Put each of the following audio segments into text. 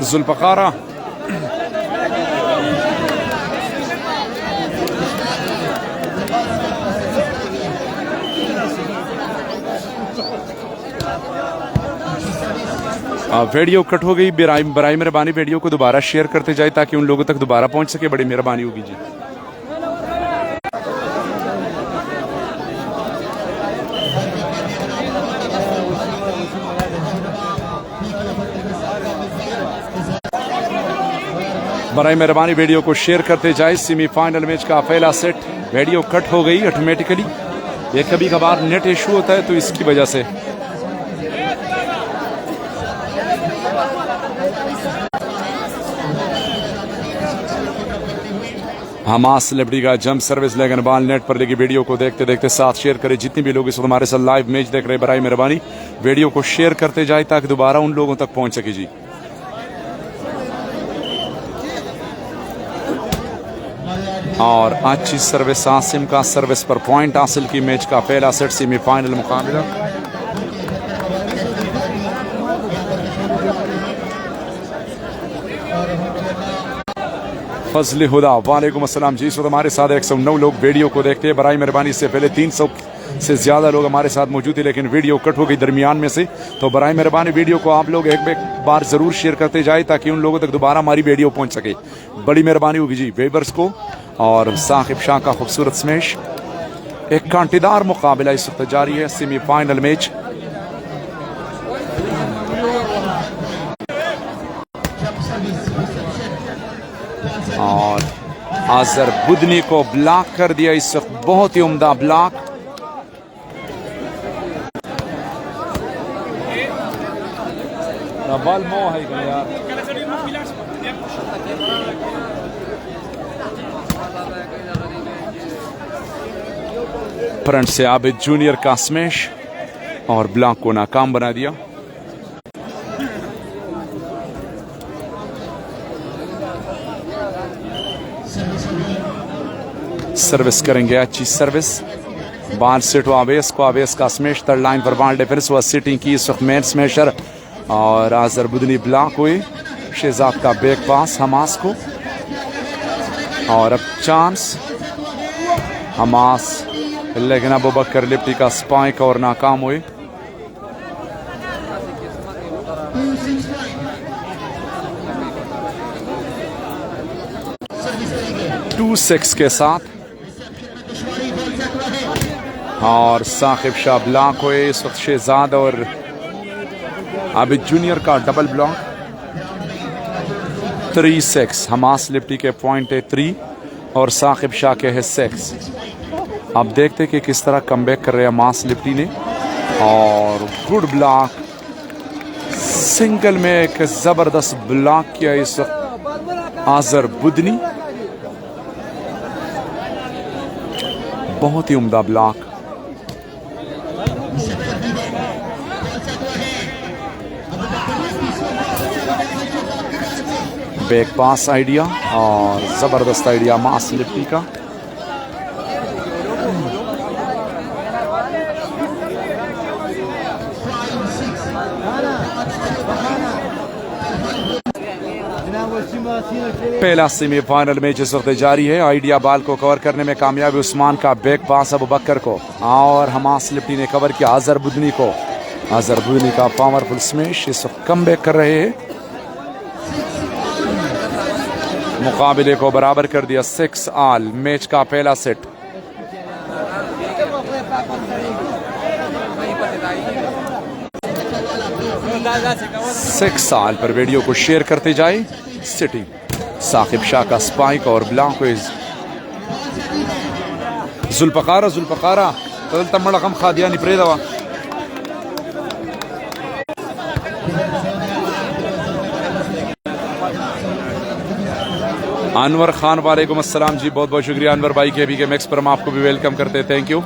जुल्फ़कारा video cut हो गई। बराए मेहरबानी वीडियो को दोबारा शेयर करते जाए ताकि उन लोगों तक दोबारा पहुंच सके। बड़ी मेहरबानी होगी जी। बराए मेहरबानी वीडियो को शेयर करते जाए। सेमीफाइनल मैच का पहला सेट वीडियो कट हो गई ऑटोमेटिकली। ये कभी कभार नेट इशू होता है तो इसकी वजह से। हमास सेलिब्रिटी का jump service legend ball net पर लगी। वीडियो को देखते देखते साथ शेयर करें। जितने भी लोग इस वक्त हमारे साथ लाइव मैच देख रहे हैं बराए मेहरबानी वीडियो को शेयर करते जाए ताकि दोबारा उन लोगों तक पहुंच सके जी। और अच्छी सर्विस आसिम का सर्विस पर पॉइंट हासिल की। मैच का पहला सेट सेमीफाइनल मुकाबला। फजल हुदा वालेकुम अस्सलाम जी। इस वक्त हमारे साथ 109 लोग वीडियो को देखते हैं। बराए मेहरबानी से पहले 300 से ज्यादा लोग हमारे साथ मौजूद है लेकिन वीडियो कट हो गई दरमियान में से। तो बराए मेहरबानी वीडियो को आप लोग एक बार जरूर शेयर करते जाए ताकि उन लोगों तक दोबारा हमारी वीडियो पहुंच सके। बड़ी मेहरबानी होगी जी वेबर्स को। और साकिब शाह का खूबसूरत स्मैश। एक कांटेदार मुकाबला इस वक्त जारी है सेमीफाइनल मैच। और आजर बुदनी को ब्लॉक कर दिया इस वक्त। बहुत ही उम्दा ब्लॉक। फ्रंट से आबिद जूनियर का स्मैश और ब्लॉक को नाकाम बना दिया। सर्विस करेंगे अच्छी सर्विस। बाल सेट आवेश को। आवेश का स्मैश थर्ड लाइन पर बाल डिफेंस हुआ सिटिंग की इस वक्त मेन स्मैशर। और आजर बुदनी ब्लॉक हुई। शहजाद का बैक पास हमास को। और अब चांस हमास लेकिन अबू बकर लिप्टी का स्पाइक और नाकाम हुए। टू 6 के साथ। और साकिब शाह ब्लॉक हुए इस वक्त। शहजाद और आबिद जूनियर का डबल ब्लॉक। 3-6 हमास लिप्टी के पॉइंट है 3 और साकिब शाह के है 6। अब देखते कि किस तरह कमबैक कर रहे हैं हमास लिप्टी ने। और गुड ब्लॉक सिंगल में एक जबरदस्त ब्लॉक किया इस वक्त आजर बुदनी। बहुत ही उम्दा ब्लॉक। बैक पास आइडिया और जबरदस्त आइडिया मास लिप्टी का। पहला सेमीफाइनल मैच इस वक्त जारी है। आइडिया बाल को कवर करने में कामयाब उस्मान का बैक पास अबू बकर को। और हमास लिप्टी ने कवर किया अजहर बुदनी को। अजहर बुदनी का पावरफुल स्मैश इस वक्त कम बैक कर रहे हैं। मुकाबले को बराबर कर दिया 6 ऑल। मैच का पहला सेट। साल पर वीडियो को शेयर करते जाए। सिटिंग साकिब शाह का स्पाइक और ब्लॉक जुल्फ़कारा जुल्फ़कारा तमड़ा कम खादिया निपरे दवा। अनवर खान वालेकुम अस्सलाम जी। बहुत बहुत शुक्रिया अनवर भाई के अभी के मैक्स पर हम आपको भी वेलकम करते हैं। Thank you.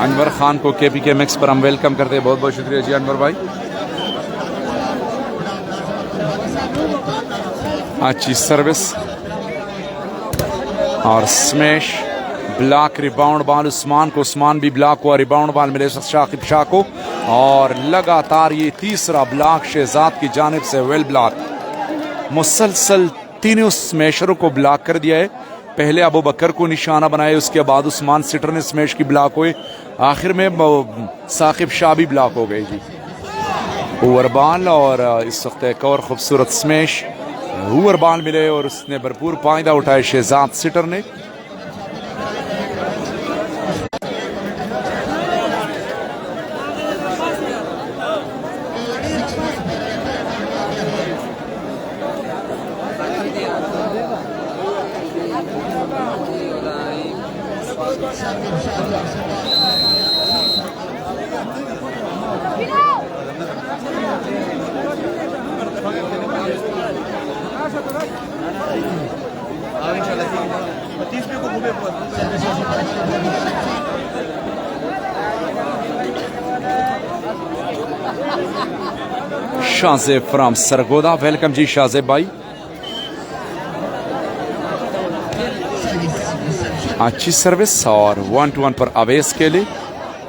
अनवर खान को KPK मैक्स पर हम वेलकम करते हैं। बहुत बहुत शुक्रिया जी अनवर भाई। अच्छी सर्विस और smash, block, rebound ball Usman को, उस्मान भी ब्लॉक हुआ, रिबाउंड बॉल मिले शाकिब शाह को और लगातार ये तीसरा ब्लॉक शहजाद की जानिब से। वेल ब्लॉक, मुसलसल तीनों स्मैशरों को ब्लॉक कर दिया है। पहले अबू बकर को निशाना बनाए, उसके बाद उस्मान सिटर ने स्मैश की ब्लॉक हुए, आखिर में साकिब शाह भी ब्लॉक हो गए जी। ओवर बॉल और इस वक्त एक और खूबसूरत स्मैश, ओवर बॉल मिले और उसने भरपूर फायदा उठाया शहजाद सिटर ने। शाहजेब फ्राम सरगोदा, वेलकम जी शाहजेब भाई। अच्छी सर्विस और 1-2-1 पर अवेस के लिए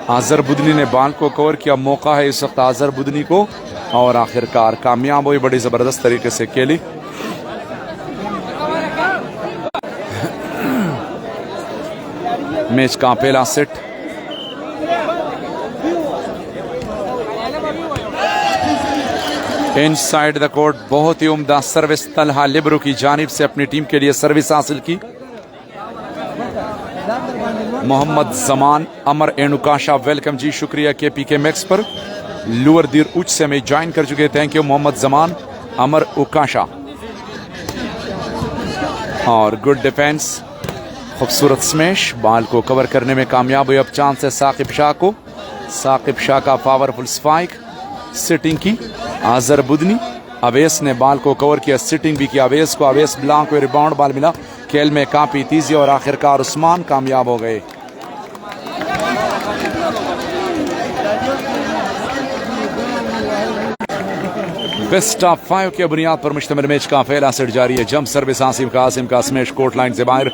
आजर बुदनी ने बॉल को कवर किया। मौका है इस वक्त आजर बुदनी को और आखिरकार कामयाब हुई बड़ी जबरदस्त तरीके से केली। मैच का पहला सेट इनसाइड द कोर्ट, बहुत ही उम्दा सर्विस तलहा लिब्रो की जानिब से अपनी टीम के लिए सर्विस हासिल की। मोहम्मद जमान, अमर एनुकाशा, वेलकम जी, शुक्रिया KPK मैक्स पर। लुअर दीर उच्च से हमें ज्वाइन कर चुके, थैंक यू मोहम्मद जमान, अमर उकाशा। और गुड डिफेंस, खूबसूरत स्मैश, बॉल को कवर करने में कामयाब हुए। अब चांस है साकिब शाह को, साकिब शाह का पावरफुल स्पाइक, सिटिंग की आजर बुदनी, अवेस ने बॉल को कवर किया, सिटिंग भी किया अवेस को, अवेस ब्लॉक हुए, रिबाउंड बॉल मिला, खेल में काफी तेजी और आखिरकार उस्मान कामयाब हो गए। बेस्ट ऑफ 5 के बुनियाद पर मुश्तमिल मैच का पहला सेट जारी है। जंप सर्विस आसिम का स्मैश कोर्ट लाइन से बाहर।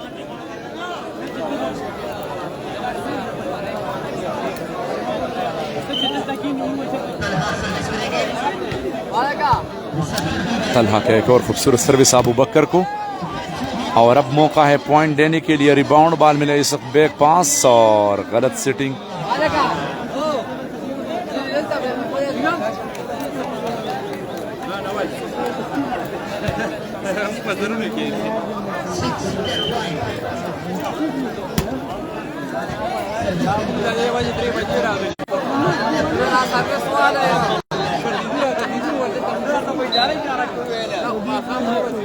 तलहा का एक और खूबसूरत सर्विस अबू बकर को और अब मौका है पॉइंट देने के लिए। रिबाउंड बॉल मिले इस वक्त, बैक पास और गलत सिटिंग।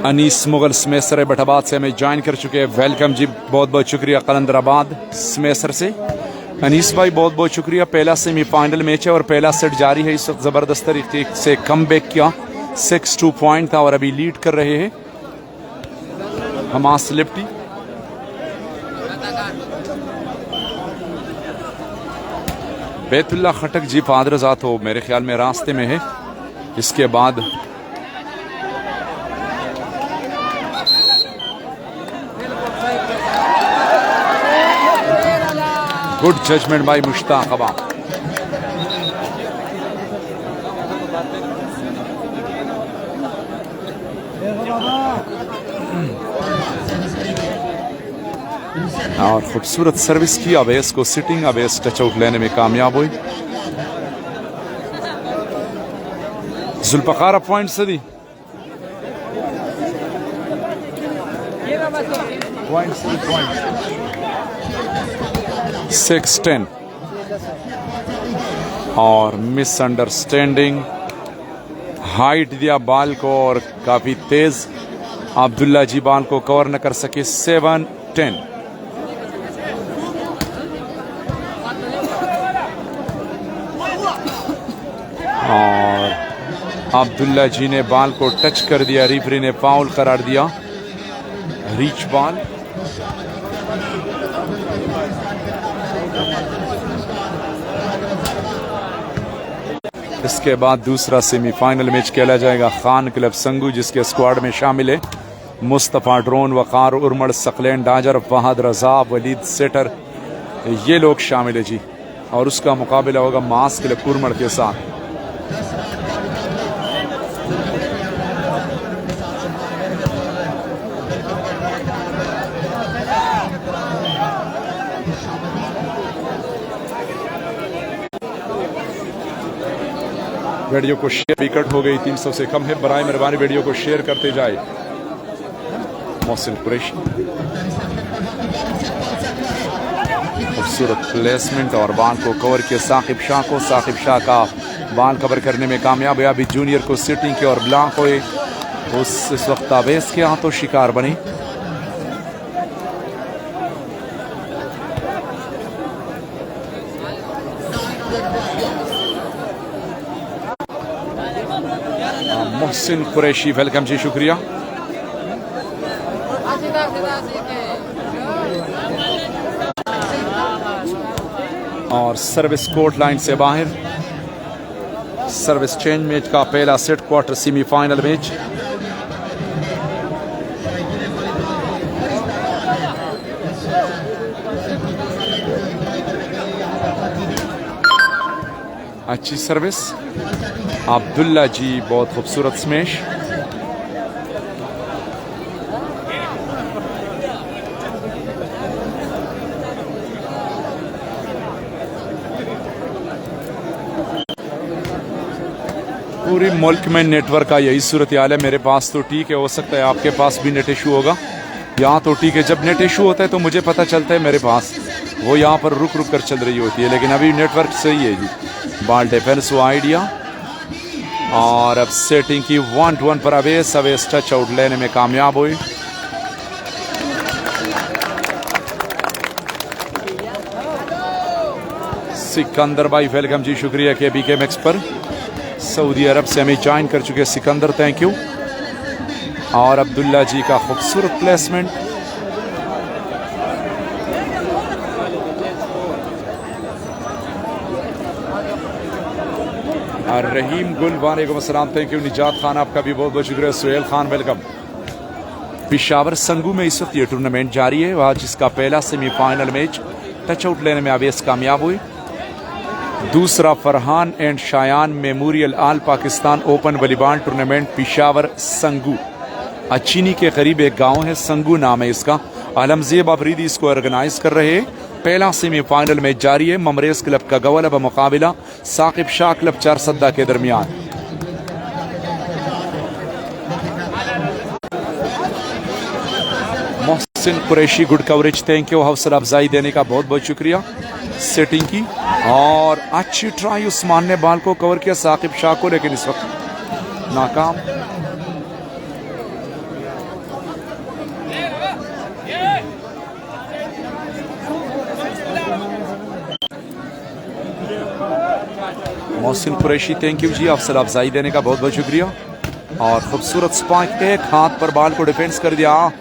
अनीस मुगल स्मेसर बटाबाद से हमें ज्वाइन कर चुके हैं, वेलकम जी, बहुत बहुत शुक्रिया। कलंदराबाद स्मेसर से अनीस भाई बहुत बहुत शुक्रिया। पहला सेमीफाइनल मैच है और पहला सेट जारी है इस वक्त, जबरदस्त तरीके से कमबैक किया, 6-2 पॉइंट था और अभी लीड कर रहे हैं हमास लिप्टी। बैतुल्ला खटक जी फादरजात हो मेरे ख्याल में रास्ते में है। इसके बाद गुड जजमेंट बाय मुश्ताक अबा। और खूबसूरत सर्विस की, अवेस को सिटिंग, अवेस टच आउट लेने में कामयाब हुई। जुल्फकार पॉइंट से दी पॉइंट 6-10 और मिसअंडरस्टैंडिंग, हाइट दिया बॉल को और काफी तेज अब्दुल्ला जी बॉल को कवर न कर सके। 7-10 और अब्दुल्ला जी ने बॉल को टच कर दिया, रेफरी ने फाउल करार दिया, रीच बॉल। इसके बाद दूसरा सेमीफाइनल मैच खेला जाएगा खान क्लब संगू, जिसके स्क्वाड में शामिल है मुस्तफ़ा ड्रोन, वक़ार उर्मड़, सकलैन डाजर, फहद रजा, वलीद सेटर, ये लोग शामिल है जी। और उसका मुकाबला होगा मास क्लब उर्मड़ के साथ। वीडियो को शेयर विकेट हो गई, 300 से कम है, बराए मेहरबानी वीडियो को शेयर करते जाए। मोहसिन कुरैशी खूबसूरत प्लेसमेंट और बाल को कवर किया साकिब शाह को। साकिब शाह का बाल कवर करने में कामयाब है। अभी जूनियर को सिटिंग के और ब्लॉक हुए, इस वक्त आवेश के हाथों शिकार बनी। मोहसिन कुरैशी वेलकम जी, शुक्रिया। और सर्विस कोर्ट लाइन से बाहर, सर्विस चेंज मैच का पहला सेट, क्वार्टर सेमीफाइनल मैच। अच्छी सर्विस अब्दुल्ला जी, बहुत खूबसूरत स्मैश। पूरी मुल्क में नेटवर्क का यही सूरत हाल है। मेरे पास तो ठीक है, हो सकता है आपके पास भी नेट इशू होगा। यहाँ तो ठीक है, जब नेट इशू होता है तो मुझे पता चलता है मेरे पास, वो यहाँ पर रुक रुक कर चल रही होती है, लेकिन अभी नेटवर्क सही है जी। बॉल डिफेंस हुआ आइडिया और अब सेटिंग की 1-1 पर अवेश टच आउट लेने में कामयाब हुई। सिकंदर भाई वेलकम जी, शुक्रिया के BK मैक्स पर। सऊदी अरब से हमें ज्वाइन कर चुके सिकंदर, थैंक यू। और अब्दुल्ला जी का खूबसूरत प्लेसमेंट। और रहीम गुल वालेकुम अस्सलाम, थैंक यू। निजात खान आपका भी बहुत बहुत शुक्रिया। सुहेल खान वेलकम। पेशावर संगू में इस वक्त ये टूर्नामेंट जारी है, वहाँ जिसका पहला सेमीफाइनल मैच टच आउट लेने में अवेश कामयाब हुई। दूसरा Farhan and Shayan memorial all Pakistan open volleyball tournament Peshawar Sangu, अचीनी के करीब एक गांव है, संगू नाम है इसका। आलमजेब अफरीदी इसको ऑर्गेनाइज कर रहे हैं। पहला सेमीफाइनल मैच जारी है। ममरेज क्लब का गवल ब मुकाबला साकिब शाह क्लब चारसद्दा के दरमियान। Mohsin Qureshi good coverage, thank you. हौसला अफजाई देने का बहुत बहुत शुक्रिया। सेटिंग की और अच्छी ट्राई, उस्मान ने बाल को कवर किया साकिब शाह को, लेकिन इस वक्त नाकाम। मोहसिन कुरैशी थैंक यू जी, हौसला अफजाई देने का बहुत बहुत शुक्रिया। और खूबसूरत स्पाइक, एक हाथ पर बाल को डिफेंस कर दिया।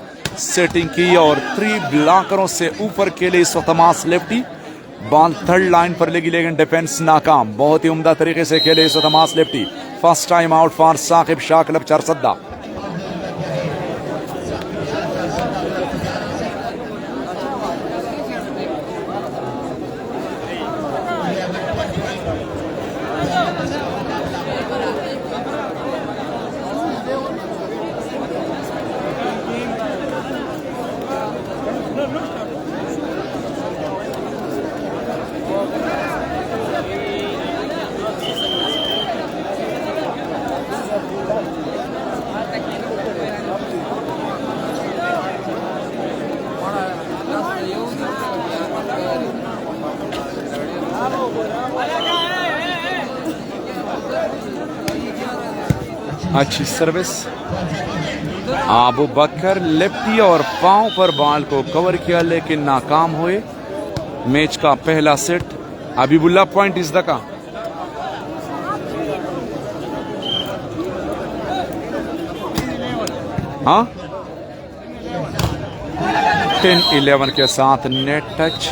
सेटिंग की और 3 ब्लॉकरों से ऊपर के लिए इस वक्त तमास लेफ्टी बॉल थर्ड लाइन पर लगी, लेकिन डिफेंस नाकाम। बहुत ही उम्दा तरीके से खेले इस वक्त तमास lefty. First time out for Saqib Shah club Charsadda. अच्छी सर्विस अबू बकर लेफ्टी और पांव पर बॉल को कवर किया, लेकिन नाकाम हुए। मैच का पहला set Habibullah point is the का। हाँ 10-11 के साथ नेट टच।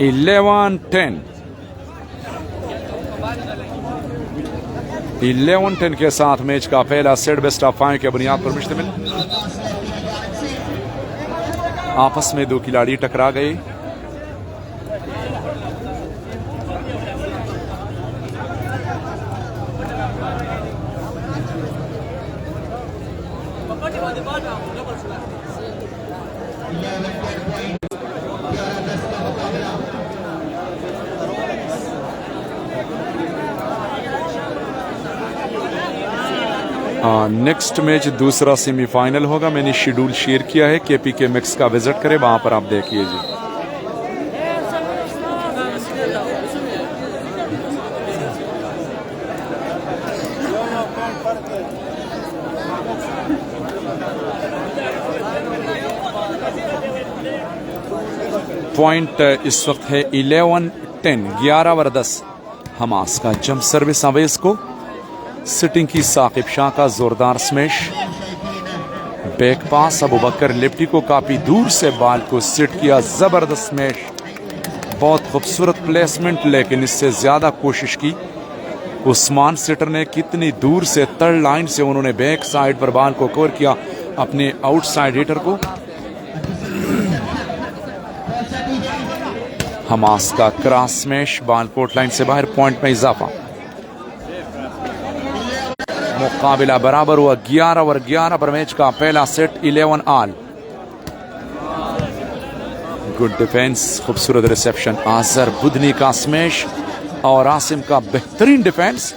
11-10 11-10 के साथ मैच का पहला सेट बेस्ट ऑफ 5 के बुनियाद पर मुश्तमिल। आपस में दो खिलाड़ी टकरा गए। नेक्स्ट मैच दूसरा सेमीफाइनल होगा। मैंने शेड्यूल शेयर किया है, KPK मैक्स का विजिट करें, वहां पर आप देखिए जी। पॉइंट इस वक्त है 11-10, 11-10। हमास का जंप सर्विस अवेज को, सिटिंग की साकिब शाह का जोरदार smash, back pass Abu Bakar लिप्टी को काफी दूर से बाल को सिट किया, जबरदस्त स्मैश, बहुत खूबसूरत प्लेसमेंट, लेकिन इससे ज्यादा कोशिश की उस्मान सिटर ने। कितनी दूर से थर्ड लाइन से उन्होंने बैक साइड पर बाल को कवर किया अपने आउटसाइड हिटर को। हमास का क्रॉस स्मैश, बाल कोर्ट लाइन से बाहर, पॉइंट में इजाफा। मुकाबला बराबर हुआ 11-11 पर मैच का पहला सेट 11 ऑल। गुड डिफेंस, खूबसूरत रिसेप्शन, आजर बुधनी का स्मैश और आसिम का बेहतरीन डिफेंस।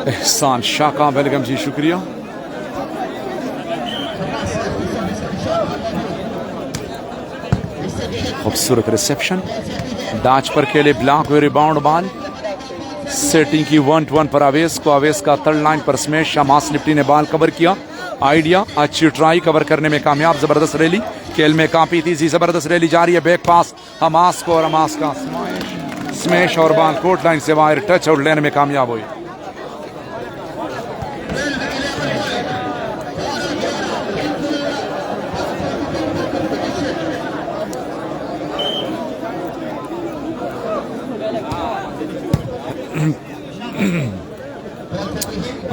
एहसान शाह का वेलकम जी, शुक्रिया। खूबसूरत रिसेप्शन, दाज पर खेले, ब्लॉक हुए, रिबाउंड बाल, सेटिंग की 1-1 पर अवेस को, अवेस का थर्ड लाइन पर स्मैश, हमास निफ्टी ने बाल कवर किया। आइडिया, अच्छी ट्राई, कवर करने में कामयाब, जबरदस्त रैली, खेल में काफी तेजी, जबरदस्त रैली जारी है, बैक पास हमास को, और हमास का स्मैश और बाल कोर्ट लाइन से बाहर, टच आउट लेने में कामयाब हुई।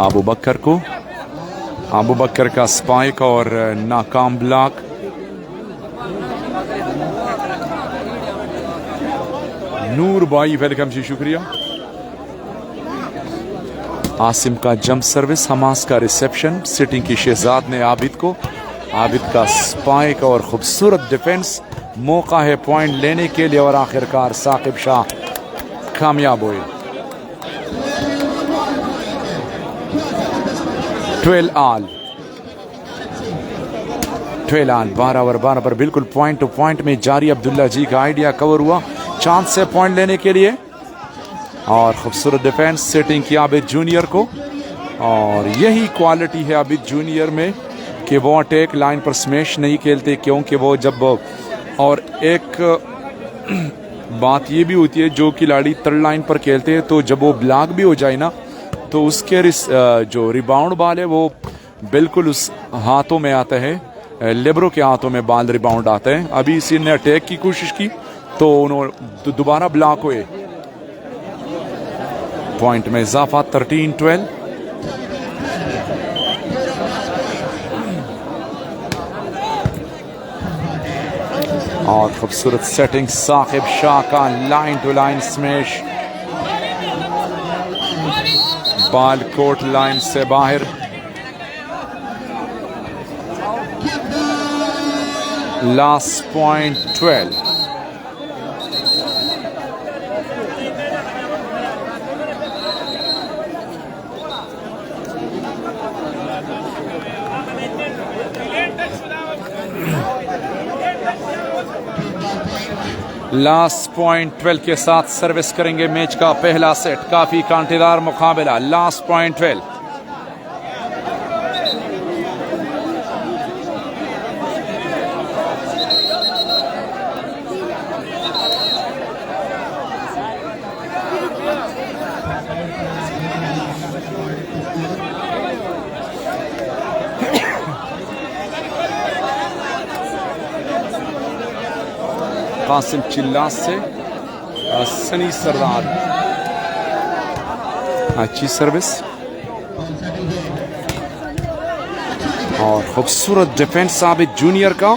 अबू बकर को, अबू बकर का स्पाइक और नाकाम ब्लॉक। नूर भाई वेलकम जी, शुक्रिया। आसिम का जंप सर्विस, हमास का रिसेप्शन, सिटिंग की शहजाद ने आबिद को, आबिद का स्पाइक और खूबसूरत डिफेंस। मौका है पॉइंट लेने के लिए और आखिरकार साकिब शाह कामयाब हुए। 12 ऑल, 12 ओवर 12 पर बिल्कुल पॉइंट टू पॉइंट में जारी। अब्दुल्ला जी का आइडिया कवर हुआ, चांस से पॉइंट लेने के लिए, और खूबसूरत डिफेंस, सेटिंग किया आबिद जूनियर को। और यही क्वालिटी है आबिद जूनियर में कि वो अटैक लाइन पर स्मैश नहीं खेलते, क्योंकि वो जब, और एक बात ये भी होती है, जो खिलाड़ी थर्ड लाइन पर खेलते हैं तो जब वो ब्लॉक भी हो जाए ना, तो उसके जो रिबाउंड बाल है वो बिल्कुल उस हाथों में आता है, लेबरो के हाथों में बाल रिबाउंड आता है। अभी इसी ने अटैक की कोशिश की तो उन्होंने दोबारा ब्लॉक हुए। पॉइंट में इजाफा, 13-12। और खूबसूरत सेटिंग, साकिब शाह का लाइन टू लाइन स्मैश, बाल कोर्ट लाइन से बाहर। Last point 12। लास्ट पॉइंट 12 के साथ सर्विस करेंगे मैच का पहला सेट। काफी कांटेदार मुकाबला। Last point 12। कासिम चिल्लास से सनी सरदार, अच्छी सर्विस और खूबसूरत डिफेंस साबित जूनियर का।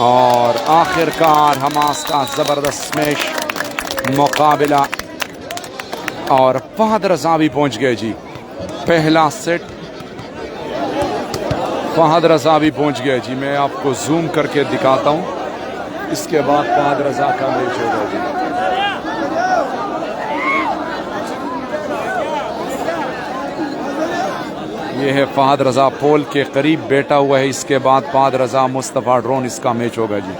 और आखिरकार हमास का ज़बरदस्त स्मैश मुकाबला और फहद रजा भी पहुंच गए जी। पहला सेट फहद रजा भी पहुंच गए जी। मैं आपको जूम करके दिखाता हूं। इसके बाद फहद रजा का मैच होगा जी। ये है फहद रजा पोल के करीब बैठा हुआ है। इसके बाद फहद रजा मुस्तफ़ा ड्रोन, इसका मैच होगा जी।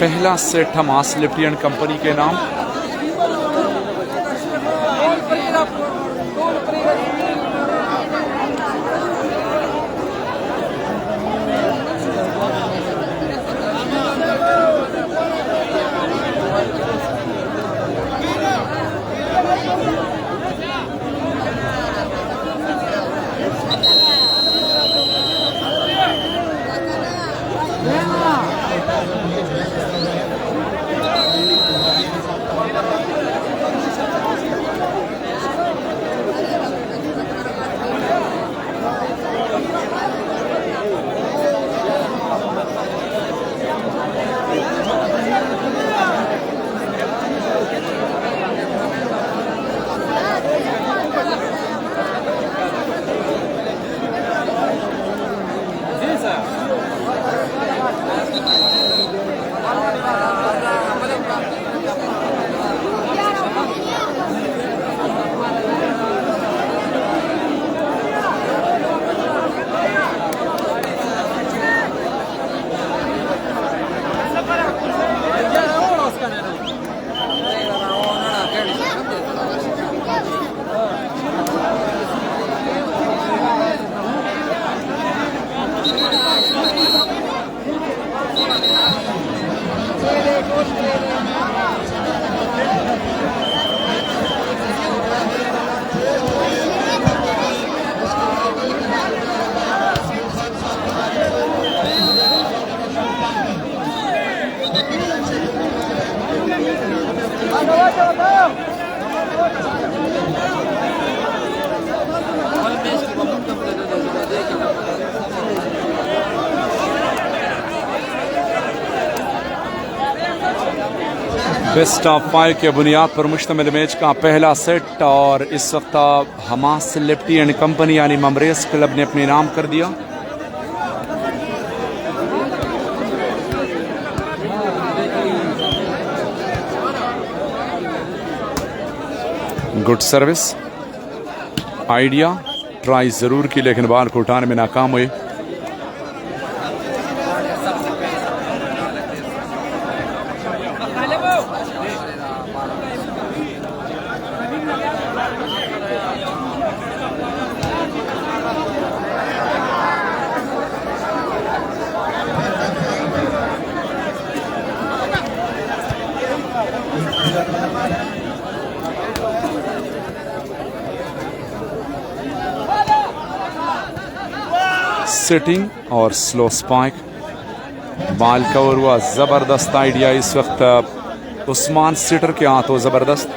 पहला सेट हमास लिफ्टियन कंपनी के नाम। बेस्ट ऑफ 5 के बुनियाद पर मुश्तमिल मैच का पहला सेट। और इस वक्त हमास लिफ्टी एंड कंपनी यानी ममरेज क्लब ने अपने नाम कर दिया। गुड सर्विस, आइडिया ट्राई जरूर की लेकिन बाल को उठाने में नाकाम हुए। सेटिंग और स्लो स्पाइक, बाल कवर हुआ, जबरदस्त आइडिया इस वक्त उस्मान सिटर के हाथों, जबरदस्त।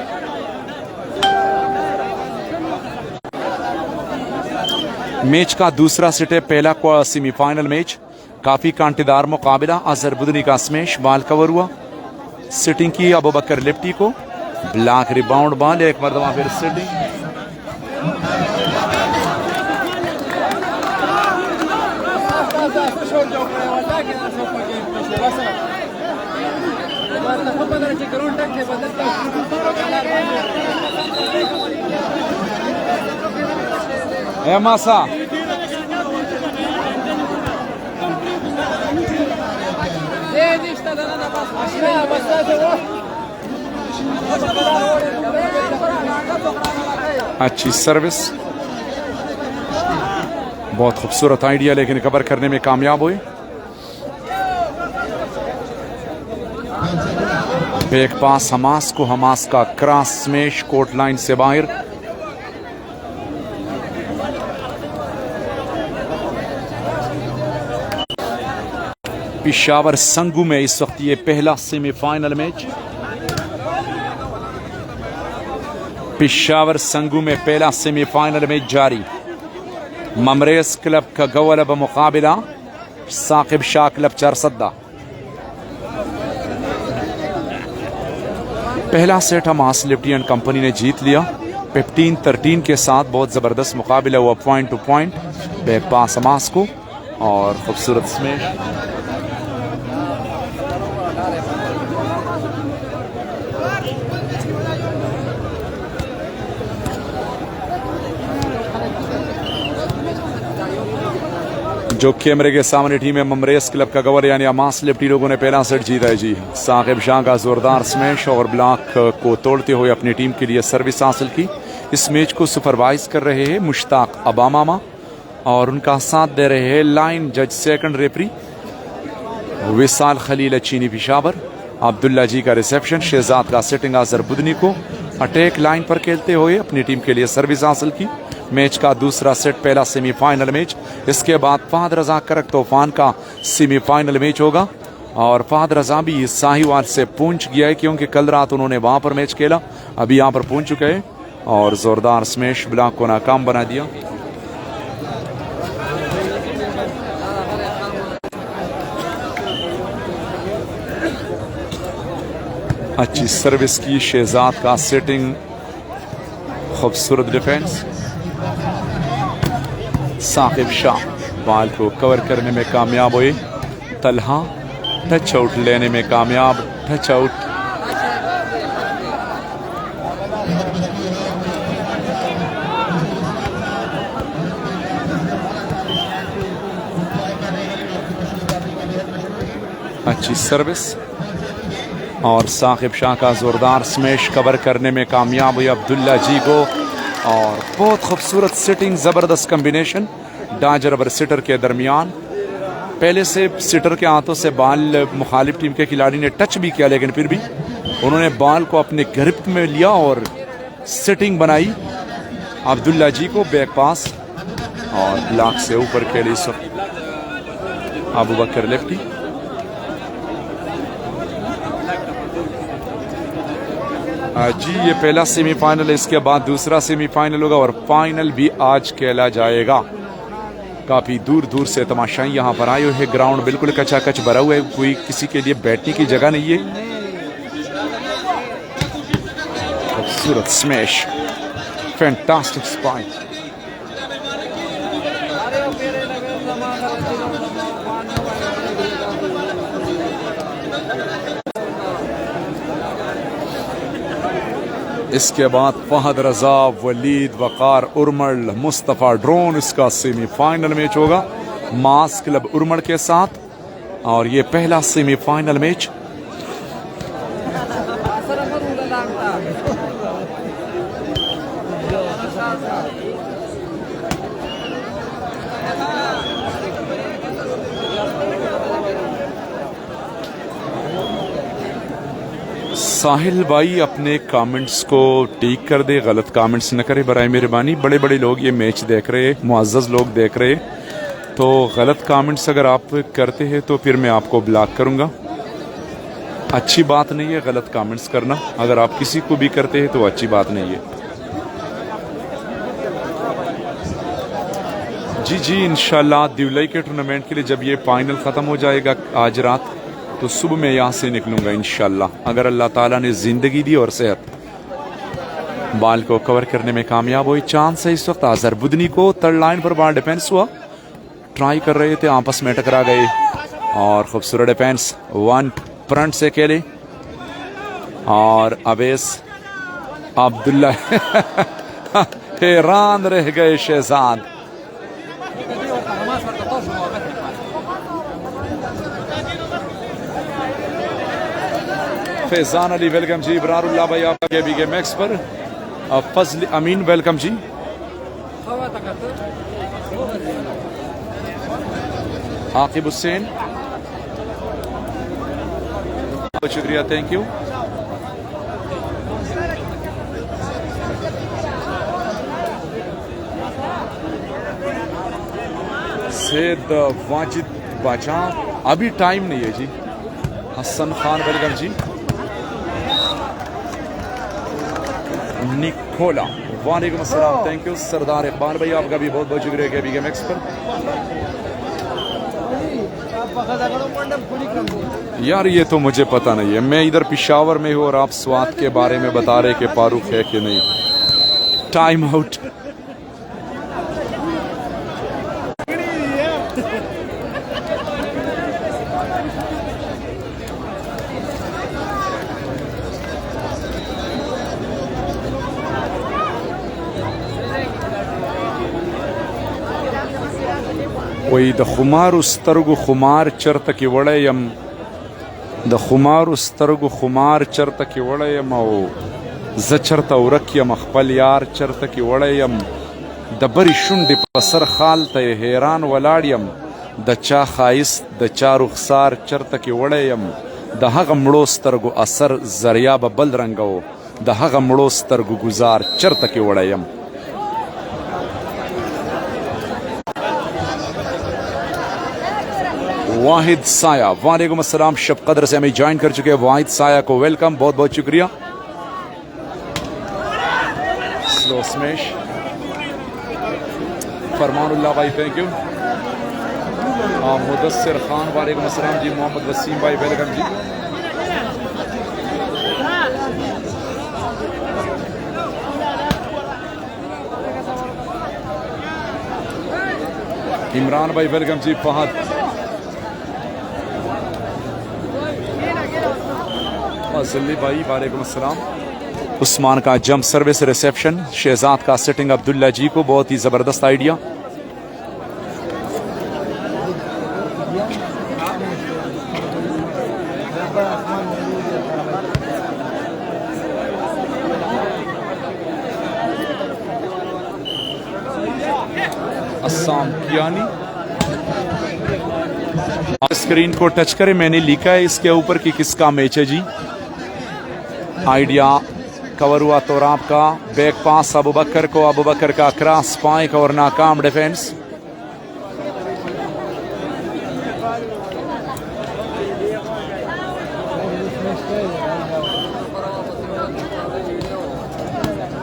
मैच का दूसरा सेट है, पहला सेमीफाइनल मैच, काफी कांटेदार मुकाबला। अजहर बुदनी का स्मैश, बाल कवर हुआ, सिटिंग की अबू बकर लिफ्टी को, ब्लॉक रिबाउंड बाल, एक मरतबा फिर सिटिंग। मासा अच्छी सर्विस, बहुत खूबसूरत आइडिया, लेकिन कवर करने में कामयाब हुए। एक पास हमास को, हमास का क्रॉस स्मैश कोर्ट लाइन से बाहर। पेशावर संगू में इस वक्त ये पहला सेमीफाइनल मैच, पेशावर संगू में पहला सेमीफाइनल मैच जारी। ममरेज क्लब का गवल मुकाबला साकिब शाह क्लब चारसद्दा। पहला set Hamas lefty and company ने जीत लिया 15-13 के साथ। बहुत ज़बरदस्त मुकाबला हुआ, पॉइंट टू पॉइंट। बैक पास हमास को और खूबसूरत स्मैश। जो कैमरे के सामने टीम है ममरेज क्लब का गवर यानी हमास लिफ्टी लोगों ने पहला सेट जीता है जी। साकिब शाह का जोरदार स्मैश और ब्लॉक को तोड़ते हुए अपनी टीम के लिए सर्विस हासिल की। इस मैच को सुपरवाइज कर रहे हैं मुश्ताक अबामामा और उनका साथ दे रहे हैं लाइन जज सेकंड रेफरी विसाल खलील चीनी पेशावर। अब्दुल्ला जी का रिसेप्शन, शहजाद का सेटिंग आजर बुदनी को अटैक लाइन पर खेलते हुए अपनी टीम के लिए सर्विस हासिल की। मैच का दूसरा सेट पहला सेमीफाइनल मैच। इसके बाद फहद रजा करक तूफान का सेमीफाइनल मैच होगा और फहद रजा भी साहिवाल से पहुंच गया है क्योंकि कल रात उन्होंने वहां पर मैच खेला, अभी यहां पर पहुंच चुके हैं और जोरदार स्मैश ब्लॉक को नाकाम बना दिया। अच्छी सर्विस की शहजाद का सेटिंग, खूबसूरत डिफेंस। साकिब शाह बॉल को कवर करने में कामयाब हुए। तलहा टच आउट लेने में कामयाब, टच आउट। अच्छी सर्विस और साकिब शाह का जोरदार स्मैश कवर करने में कामयाब हुए अब्दुल्ला जी को और बहुत खूबसूरत सिटिंग, जबरदस्त कॉम्बिनेशन डाजर और सिटर के दरमियान। पहले से सिटर के हाथों से बॉल मुखालिफ टीम के खिलाड़ी ने टच भी किया, लेकिन फिर भी उन्होंने बॉल को अपने गिरफ्त में लिया और सिटिंग बनाई। अब्दुल्ला जी को बैक पास और ब्लॉक से ऊपर खेली इस वक्त अबू बकर लेफ्टी। जी ये पहला सेमीफाइनल है, इसके बाद दूसरा सेमीफाइनल होगा और फाइनल भी आज खेला जाएगा। काफी दूर दूर से तमाशाई यहाँ पर आए हुए हैं। ग्राउंड बिल्कुल कचाकच भरा हुआ है, कोई किसी के लिए बैठने की जगह नहीं है। खूबसूरत स्मैश, फैंटास्टिक स्पाइक। इसके बाद फहद रजा, वलीद, वकार, उर्मल, मुस्तफ़ा ड्रोन, इसका सेमीफाइनल मैच होगा मास क्लब उर्मल के साथ और ये पहला सेमीफाइनल मैच। साहिल भाई अपने कमेंट्स को टिक कर दे, गलत कमेंट्स न करे बराए मेहरबानी। बड़े बड़े लोग ये मैच देख रहे हैं, मुअज़्ज़ज़ लोग देख रहे हैं, तो गलत कमेंट्स अगर आप करते हैं तो फिर मैं आपको ब्लॉक करूंगा। अच्छी बात नहीं है गलत कमेंट्स करना, अगर आप किसी को भी करते हैं तो अच्छी बात नहीं है। जी जी इंशाल्लाह दिवलाई के टूर्नामेंट के लिए जब ये फाइनल ख़त्म हो जाएगा आज रात, तो सुबह मैं यहाँ से निकलूंगा इंशाल्लाह, अगर अल्लाह ताला ने जिंदगी दी और सेहत। बॉल को कवर करने में कामयाब हुई। चांस है इस वक्त आजर बुदनी को। थर्ड लाइन पर बॉल डिफेंस हुआ, ट्राई कर रहे थे, आपस में टकरा गए और खूबसूरत डिफेंस। वन फ्रंट से खेले और अवेस अब्दुल्ला हैरान रह गए शहजाद। फैजान अली वेलकम जी, इब्रारुल्लाह भाई आपके भी गेम मैक्स पर। फजल अमीन वेलकम जी। आकिब हुसैन, बहुत शुक्रिया, थैंक यू। सैयद वाजिद बाचा, अभी टाइम नहीं है जी। हसन खान वेलकम जी। निकोला, वालेकुम अस्सलाम, थैंक यू। सरदार इकबाल भाई आपका भी बहुत बहुत शुक्रिया के गेम एक्स पर। यार ये तो मुझे पता नहीं है, मैं इधर पिशावर में हूँ और आप स्वाद के बारे में बता रहे कि फारूक है कि नहीं। Time out. वही द खुमार स्तर्गु खुमार चर्त की वड़यम, द खुमार स्तर्गु खुमार चर्त की वड़यम ओ जचरत उरक्यम अखपल यार चर्त की वड़यम, द बरी शुंड पसर खाल ते हैरान वलाड़ियम, द चा खाइस द चा रुखसार चर्त की वड़यम, द हग मड़ो स्तर्गु असर जरिया बबल रंगो, द हग मड़ो स्तर्गु गुजार चर्त की वड़यम। वाहिद साया, वालेकुम अस्सलाम, शब कदर से हमें ज्वाइन कर चुके हैं। वाहिद साया को वेलकम, बहुत बहुत शुक्रिया। स्लो स्मेश, फरमानुल्लाह भाई थैंक यू। मुदस्सिर खान वालेकुम अस्सलाम जी। मोहम्मद वसीम भाई वेलकम जी। इमरान भाई वेलकम जी। फहद जल्ली भाई वालेकुम अस्सलाम। उस्मान का जंप सर्विस रिसेप्शन, शहजाद का सिटिंग अब्दुल्ला जी को, बहुत ही ज़बरदस्त आइडिया। अस्साम कियानी, स्क्रीन को टच करें, मैंने लिखा है इसके ऊपर कि किसका मैच है जी। आइडिया कवर हुआ तो आपका बैक पास अबू बकर को, अबू बकर का क्रॉस स्पाइक और नाकाम डिफेंस।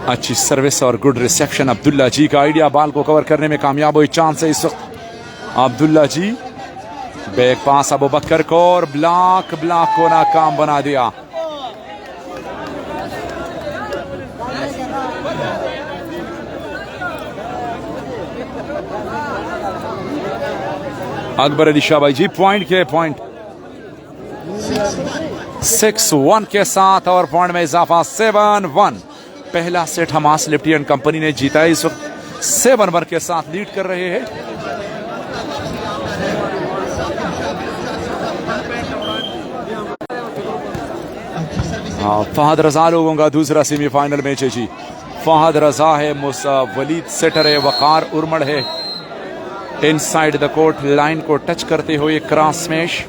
अच्छी सर्विस और गुड रिसेप्शन। अब्दुल्ला जी का आइडिया बाल को कवर करने में कामयाब हुई, चांस है इस वक्त अब्दुल्ला जी। बैक पास अबू बकर को और ब्लॉक को नाकाम बना दिया। अकबर अली शाह भाई जी पॉइंट के पॉइंट 6-1 के साथ और पॉइंट में इजाफा 7-1। पहला set Hamas lefty and company ने जीता है, इस वक्त 7-1 के साथ लीड कर रहे हैं। फहद रजा लोगों का दूसरा सेमीफाइनल मैच है जी। फहद रजा है, वलीद सेटर है, वकार उर्मड़ है। इनसाइड द कोर्ट लाइन को टच करते हुए क्रॉस स्मैश।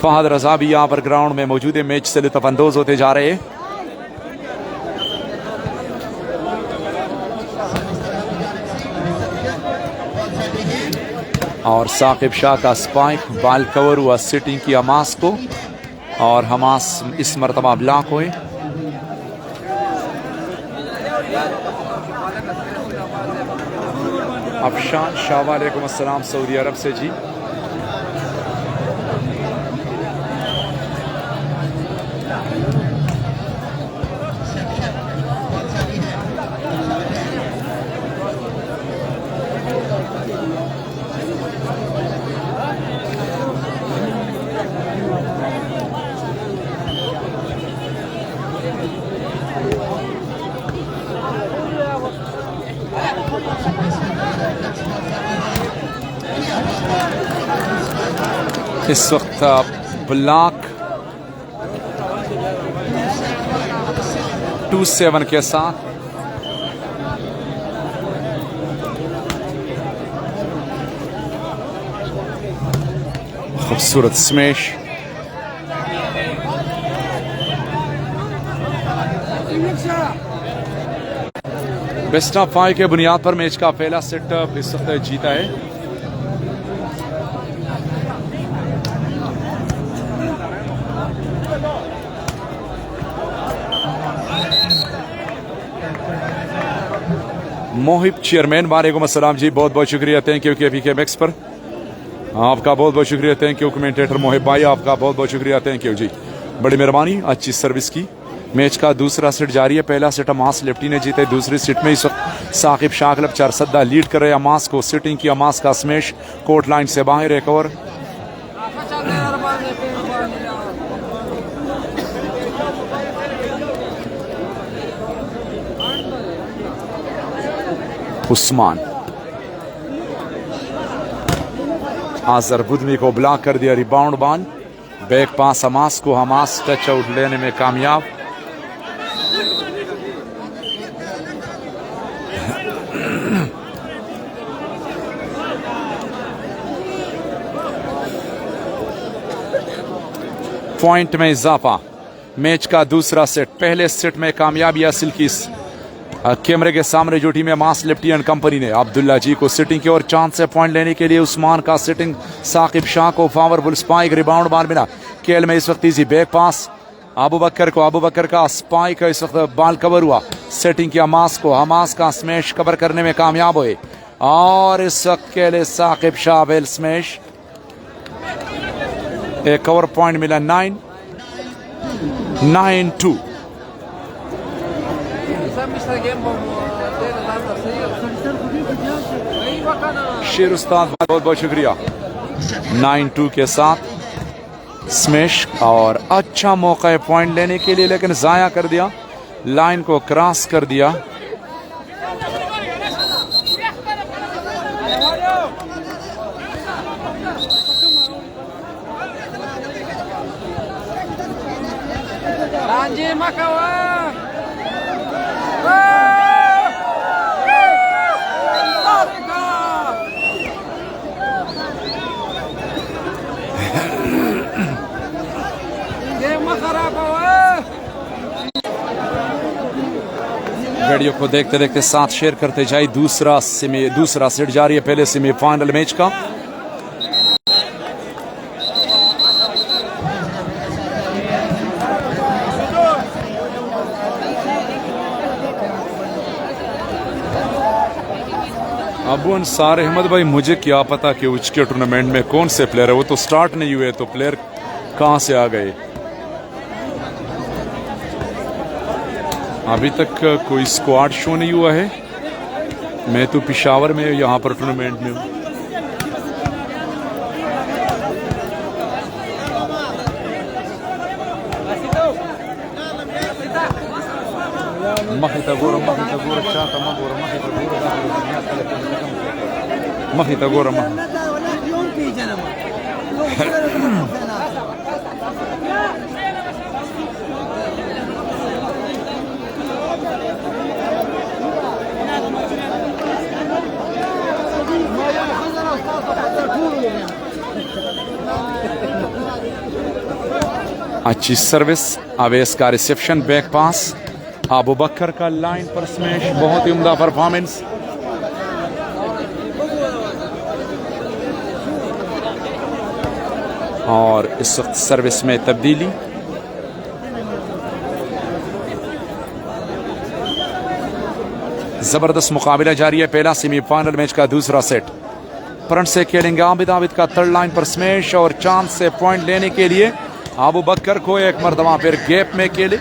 फहद रजा भी यहाँ पर ग्राउंड में मौजूद है, मैच से लुत्फअंदोज होते जा रहे हैं। और साकिब शाह का स्पाइक बाल कवर हुआ सिटिंग की हमास को, और हमास इस मरतबा ब्लॉक हुए। अफशान शाह वालेकुम अस्सलाम सऊदी अरब से जी। इस वक्त ब्लॉक 2-7 के साथ खूबसूरत स्मैश। बेस्ट ऑफ 5 के बुनियाद पर मैच का पहला सेट इस वक्त जीता है। मोहिब चेयरमैन वालेकुम अस्सलाम जी, बहुत बहुत शुक्रिया, थैंक यू के मैक्स पर आपका बहुत बहुत शुक्रिया, थैंक यू कमेंटेटर मोहिब भाई, आपका बहुत बहुत शुक्रिया, थैंक यू जी, बड़ी मेहरबानी, अच्छी सर्विस की। मैच का दूसरा सेट जारी है। पहला सेट अमास लेफ्टी ने जीता है। दूसरी सेट में इस वक्त साकिब शाह क्लब 4 सद्दा लीड कर रहे हैं। अमास को सिटिंग की, अमास का स्मैश कोर्ट लाइन से बाहर, एक ओवर। उस्मान आजर बुदमी को ब्लॉक कर दिया, रिबाउंड बाल, बैक पास हमास को, हमास टच आउट लेने में कामयाब। पॉइंट में इजाफा। मैच का दूसरा सेट, पहले सेट में कामयाबी हासिल की। कैमरे के सामने जो टीम है मास लेफ्टी एंड कंपनी ने अब्दुल्ला जी को सिटिंग की और चांस से पॉइंट लेने के लिए उस्मान का सिटिंग, साकिब शाह को पावरफुल स्पाइक, रिबाउंड बाल मिला। खेल में इस वक्त इजी बैक पास अबू बकर को, अबू बकर का स्पाइक इस वक्त बाल कवर हुआ। सेटिंग किया हमास को, हमास का स्मैश कवर करने में कामयाब हुए और इस वक्त के लिए साकिब शाह वेल स्मैश, एक ओवर पॉइंट मिला 9-2। शेर उस्ताद बहुत बहुत शुक्रिया। 9-2 के साथ स्मैश और अच्छा मौका है पॉइंट लेने के लिए, लेकिन जाया कर दिया, लाइन को क्रॉस कर दिया। वीडियो को देखते देखते साथ शेयर करते जाए। दूसरा सेट जारी है पहले सेमीफाइनल मैच का। अबू अंसार अहमद भाई, मुझे क्या पता कि उसके टूर्नामेंट में कौन से प्लेयर है, वो तो स्टार्ट नहीं हुए तो प्लेयर कहां से आ गए। अभी तक कोई स्क्वाड शो नहीं हुआ है। मैं तो पिशावर में यहाँ पर टूर्नामेंट में हूँ। अच्छी सर्विस, अवेस का reception, back pass, Abu Bakar का लाइन पर स्मैश, बहुत ही उम्दा परफॉर्मेंस। और इस वक्त सर्विस में तब्दीली। जबरदस्त मुकाबला जारी है। पहला सेमीफाइनल मैच का दूसरा सेट। फ्रंट से खेलेंगे आबिद, आबिद का थर्ड लाइन पर स्मैश और चांस से पॉइंट लेने के लिए अबू बकर को एक मरतबा फिर गैप में खेले।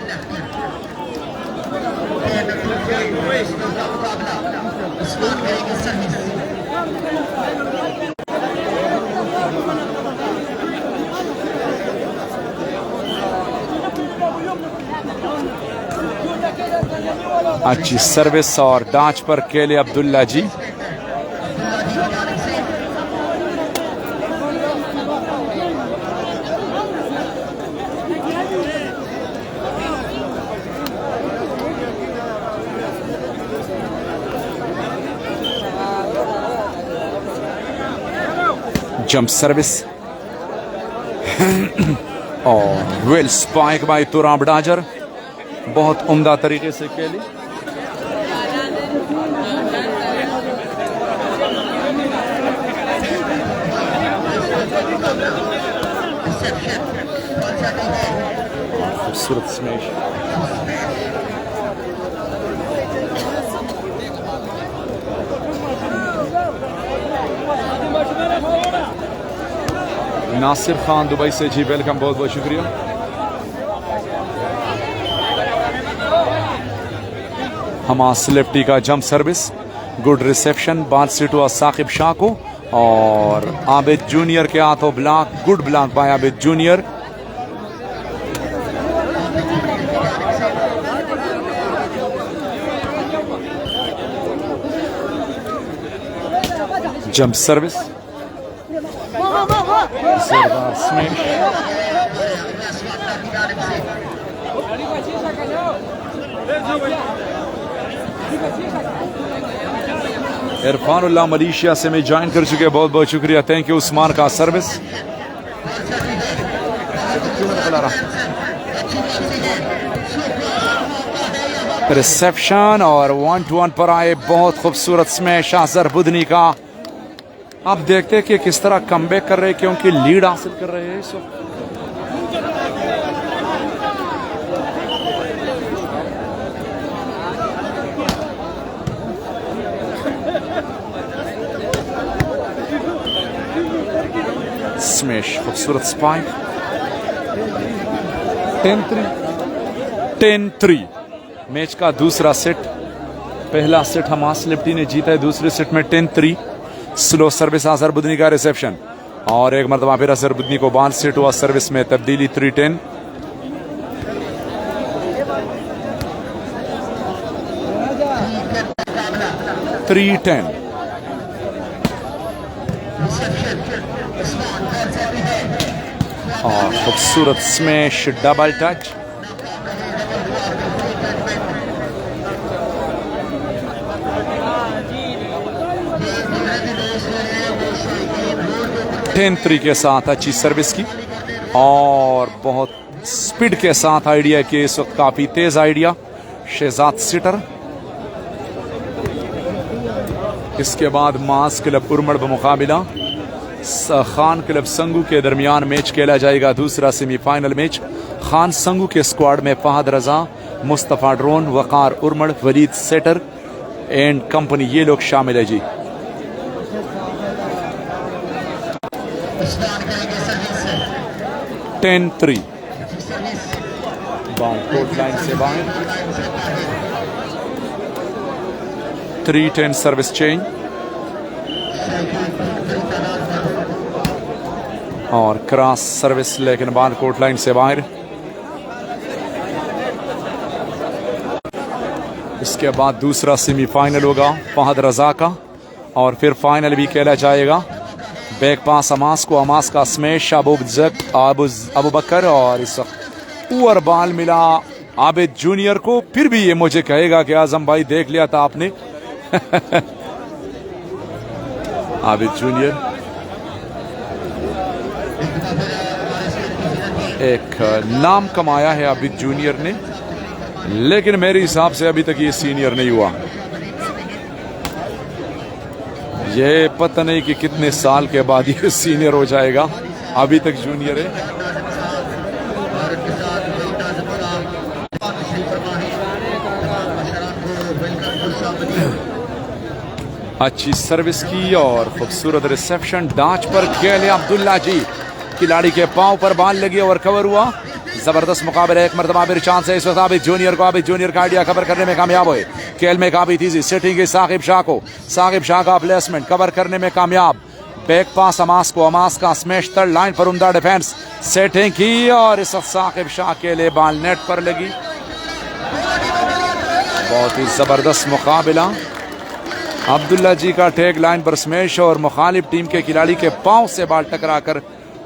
अच्छी सर्विस और डांच पर खेले अब्दुल्ला जी। जंप सर्विस, और वेल स्पाइक बाय तुराब डाजर, बहुत उम्दा तरीके से खेली। खूबसूरत स्मैश। नासिर खान दुबई से, जी वेलकम, बहुत बहुत शुक्रिया। हमास लेफ्टी का जंप सर्विस, गुड रिसेप्शन, बाल सिट हुआ साकिब शाह को, और आबिद जूनियर के हाथों block, good block bye Abid junior. Jump service, जोरदार स्मैश। इरफानुल्लाह मलेशिया से मैं ज्वाइन कर चुके, बहुत बहुत शुक्रिया, थैंक यू। उस्मान का सर्विस, रिसेप्शन और 1-1 पर आए, बहुत खूबसूरत स्मैश अजहर बुदनी का। आप देखते हैं कि किस तरह कमबैक कर रहे हैं, क्योंकि लीड हासिल कर रहे हैं इस वक्त। स्मैश, खूबसूरत स्पाइक। 10-3 मैच का दूसरा सेट। पहला सेट हमास लिफ्टी ने जीता है, दूसरे सेट में 10-3। स्लो सर्विस अजहर बुदनी का रिसेप्शन, और एक मरतबा फिर अजहर बुदनी को बाल सेट हुआ सर्विस में तब्दीली। 3-10। और खूबसूरत स्मैश, डबल टच। के साथ अच्छी सर्विस की, और बहुत स्पीड के साथ आइडिया की, इस वक्त काफी तेज आइडिया। शहजाद सिटर। इसके बाद मास क्लब उर्मड़ मुकाबिला खान क्लब संगू के दरमियान मैच खेला जाएगा, दूसरा सेमीफाइनल मैच। खान संगू के स्क्वाड में फहद रजा, मुस्तफ़ा ड्रोन, वकार उर्मड़, वलीद सेटर एंड कंपनी, ये लोग शामिल है जी। टेन 3 बॉल कोर्ट लाइन से बाहर। 3-10 सर्विस चेंज, और क्रॉस सर्विस, लेकिन बॉल कोर्ट लाइन से बाहर। इसके बाद दूसरा सेमीफाइनल होगा फहद रजा का, और फिर फाइनल भी खेला जाएगा। बैक पास हमास को, हमास का स्मैश अबू बकर, और इस ओवर बॉल मिला आबिद जूनियर को। फिर भी ये मुझे कहेगा कि आजम भाई देख लिया था आपने। आबिद जूनियर एक नाम कमाया है आबिद जूनियर ने, लेकिन मेरे हिसाब से अभी तक ये सीनियर नहीं हुआ। ये पता नहीं कि कितने साल के बाद ये सीनियर हो जाएगा, अभी तक जूनियर है। अच्छी सर्विस की और खूबसूरत रिसेप्शन। डांच पर खेले अब्दुल्ला जी, खिलाड़ी के पांव पर बाल लगी और कवर हुआ। जबरदस्त मुकाबला, एक मरतबा फिर चांस है इस वक्त आबिद जूनियर को। आबिद जूनियर का आइडिया कवर करने में कामयाब हुए। खेल में काफी तेजी, सेटिंग साकिब शाह को, साकिब शाह का प्लेसमेंट कवर करने में कामयाब। बैक पास हमास को, हमास का स्मैश थर्ड लाइन पर उम्दा डिफेंस, सेटिंग की और इस वक्त साकिब शाह के लिए बाल नेट पर लगी। बहुत ही जबरदस्त मुकाबला। अब्दुल्ला जी का टैग लाइन पर स्मैश और मुखालिफ टीम के खिलाड़ी के पांव से बाल टकराकर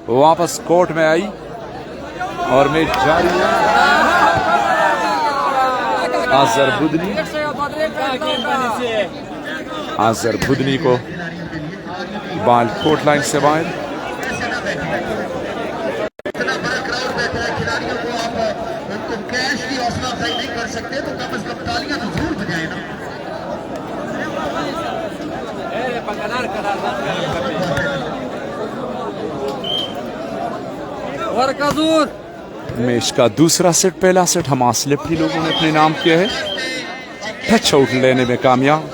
वापस कोर्ट में आई और मैच जारी है। अजहर बुदनी को बाल कोर्ट लाइन से बाहर। मैच का दूसरा सेट, पहला सेट हमास लिप्टी लोगों ने अपने नाम किया है, टच आउट लेने में कामयाब।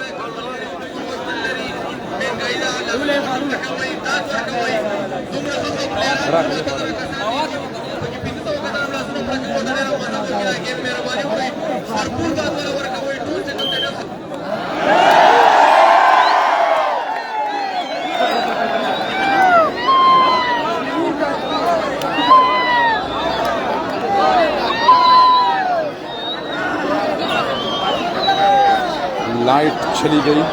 लाइट चली गई।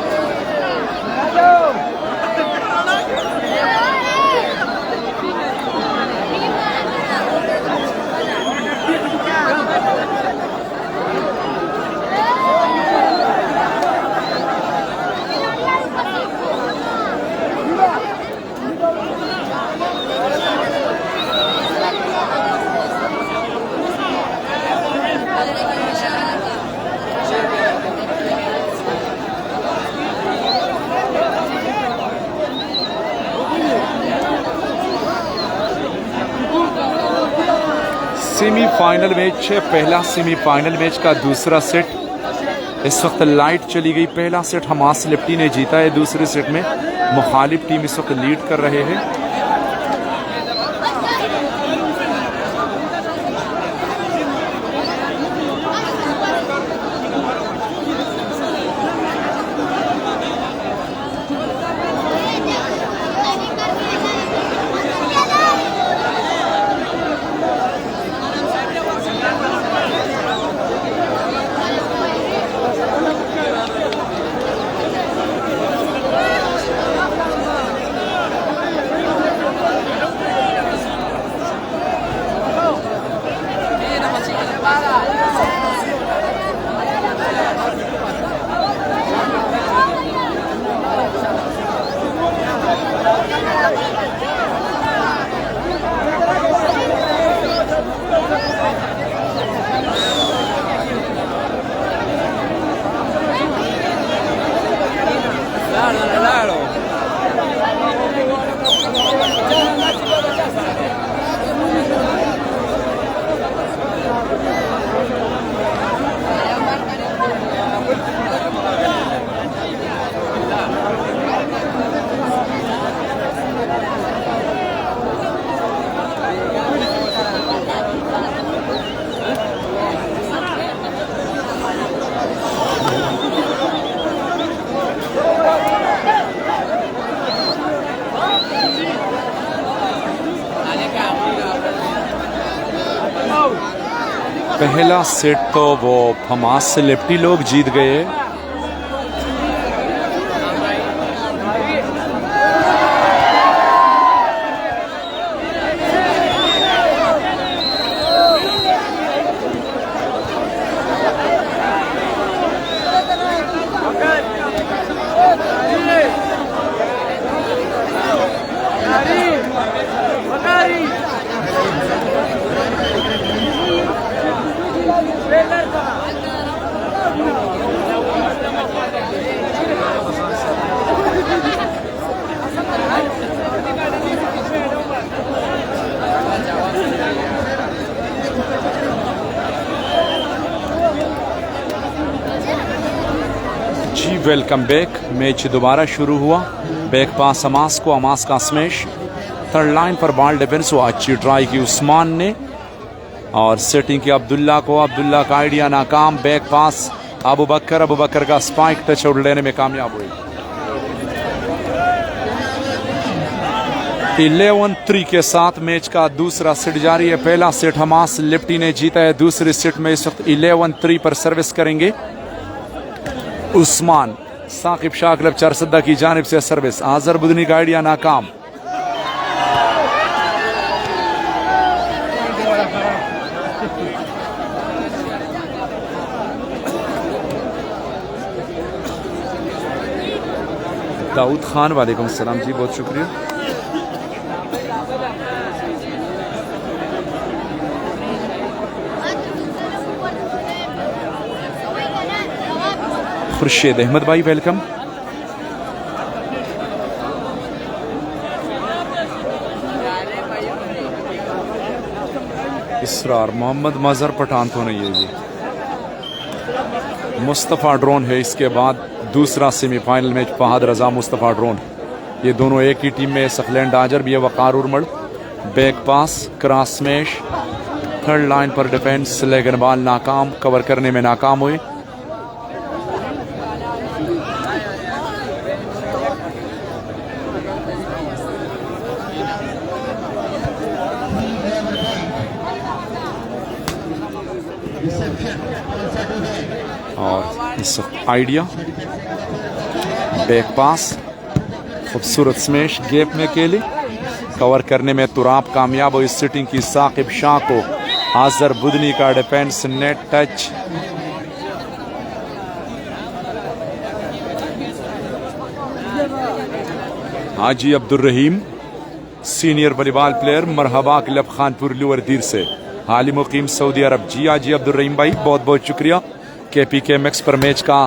सेमीफाइनल मैच है, पहला सेमीफाइनल मैच का दूसरा सेट। इस वक्त लाइट चली गई। पहला सेट हमास लिप्टी ने जीता है, दूसरे सेट में मुखालिफ टीम इस वक्त लीड कर रहे हैं। पहला सेट तो वो हमास से लिप्टी लोग जीत गए। जी वेलकम बैक। मैच दोबारा शुरू हुआ। बैक पास हमास को, हमास का स्मैश। थर्ड लाइन पर बॉल डिफेंस हुआ, अच्छी ट्राई की उस्मान ने और सेटिंग की अब्दुल्ला को। अब्दुल्ला का आइडिया नाकाम। बैक पास अबू बकर का स्पाइक टच आउट लेने में कामयाब हुई। 11-3 के साथ मैच का दूसरा सेट जारी है। पहला सेट हमास लिप्टी ने जीता है। दूसरे सेट में इस वक्त 11-3 पर सर्विस करेंगे उस्मान। साकिब शाह क्लब चारसद्दा की जानिब से सर्विस। आजर बुदनी का आइडिया नाकाम। दाऊद खान वालेकुम सलाम जी, बहुत शुक्रिया। खुर्शीद अहमद भाई वेलकम। इसरार मोहम्मद मजहर पठान तो नहीं है जी। मुस्तफ़ा ड्रोन है। इसके बाद दूसरा semifinal match Fahad Raza Mustafa drone, ये दोनों एक ही टीम में। सखलैंड आजर भी है। वकार उर्मड़ back pass cross smash, third line पर डिफेंस, लेकिन बॉल नाकाम, कवर करने में नाकाम हुए। और इस आइडिया बैक पास, खूबसूरत स्मैश, गैप में अकेले, कवर करने में तुराब कामयाब हुई। सिटिंग की साकिब शाह को आजर बुदनी का defence, net touch. Haji Abdul Rahim senior volleyball player, Marhaba club Khanpur लिवरदीर से, हाल ही मुकीम सऊदी अरब। जी हाजी अब्दुल रहीम भाई, बहुत बहुत शुक्रिया। KPK मैक्स पर मैच का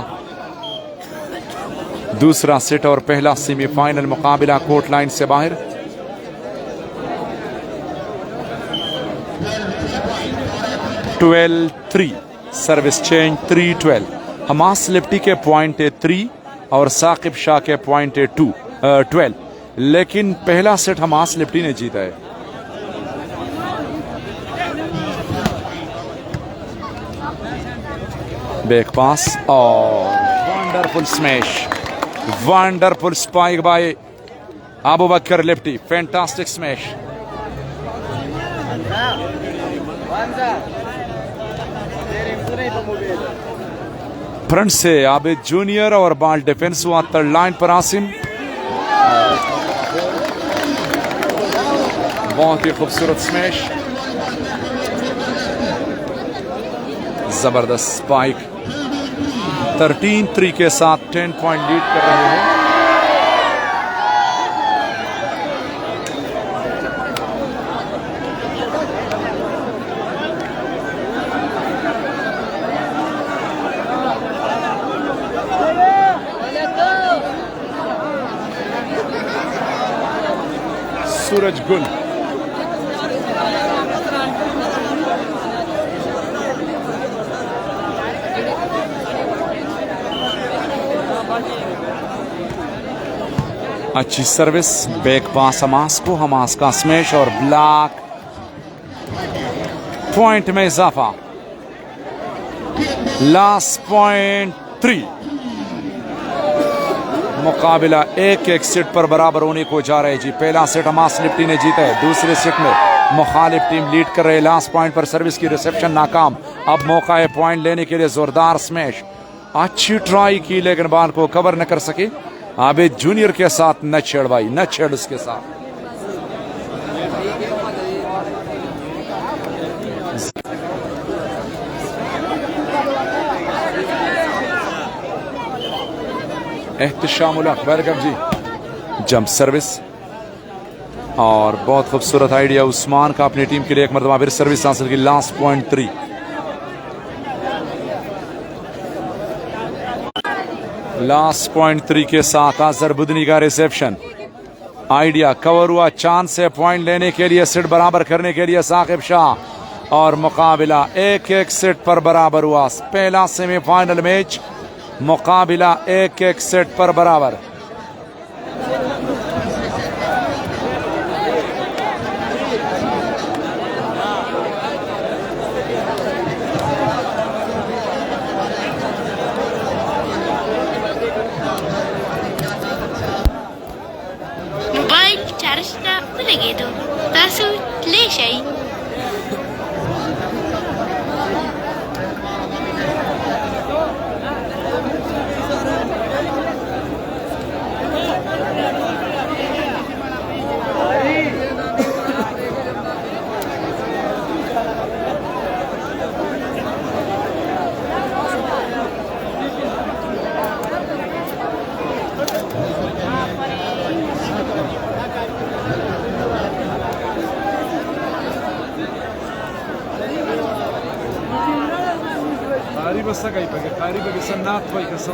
दूसरा सेट और पहला सेमीफाइनल मुकाबला कोर्ट लाइन से बाहर। Twelve 3 service change 3-12। हमास लिप्टी के पॉइंट है 3 और साकिब शाह के पॉइंट है 12, लेकिन पहला सेट हमास लिप्टी ने जीता है। बैक पास और wonderful smash, wonderful spike by Abu Bakar lefty, fantastic smash. Front से आबिद जूनियर और बॉल डिफेंस हुआ। थर्ड लाइन पर आसिम, बहुत ही खूबसूरत स्मैश, जबरदस्त स्पाइक। 13-3 के साथ 10 पॉइंट लीड कर रहे हैं। सूरज गुल अच्छी सर्विस, बैक पास हमास को, हमास का स्मैश और ब्लॉक। पॉइंट में इजाफा, लास्ट पॉइंट 3। मुकाबला एक सेट पर बराबर होने को जा रहे जी। पहला सेट हमास लिप्टी ने जीता है, दूसरे सेट में मुखालिफ टीम लीड कर रहे। लास्ट पॉइंट पर सर्विस की रिसेप्शन नाकाम। अब मौका है पॉइंट लेने के लिए। जोरदार स्मैश, अच्छी ट्राई की लेकिन बॉल को कवर न कर सके। आबिद जूनियर के साथ न छेड़ भाई, न छेड़ उसके साथ। एहतशामुल हक, वेलकम जी। जंप सर्विस और बहुत खूबसूरत आइडिया उस्मान का अपनी टीम के लिए एक मरतबा फिर सर्विस हासिल की। Last point 3। लास्ट पॉइंट 3 के साथ आजर बुदनी का रिसेप्शन, आइडिया कवर हुआ। चांस है पॉइंट लेने के लिए, सेट बराबर करने के लिए साकिब शाह। और मुकाबला एक सेट पर बराबर हुआ। पहला सेमीफाइनल मैच, मुकाबला एक सेट पर बराबर। मोबाइल चार्ज ना भूलेगे तो तासु ले शाई। basta kayo pagkakari ba sa natway kaso.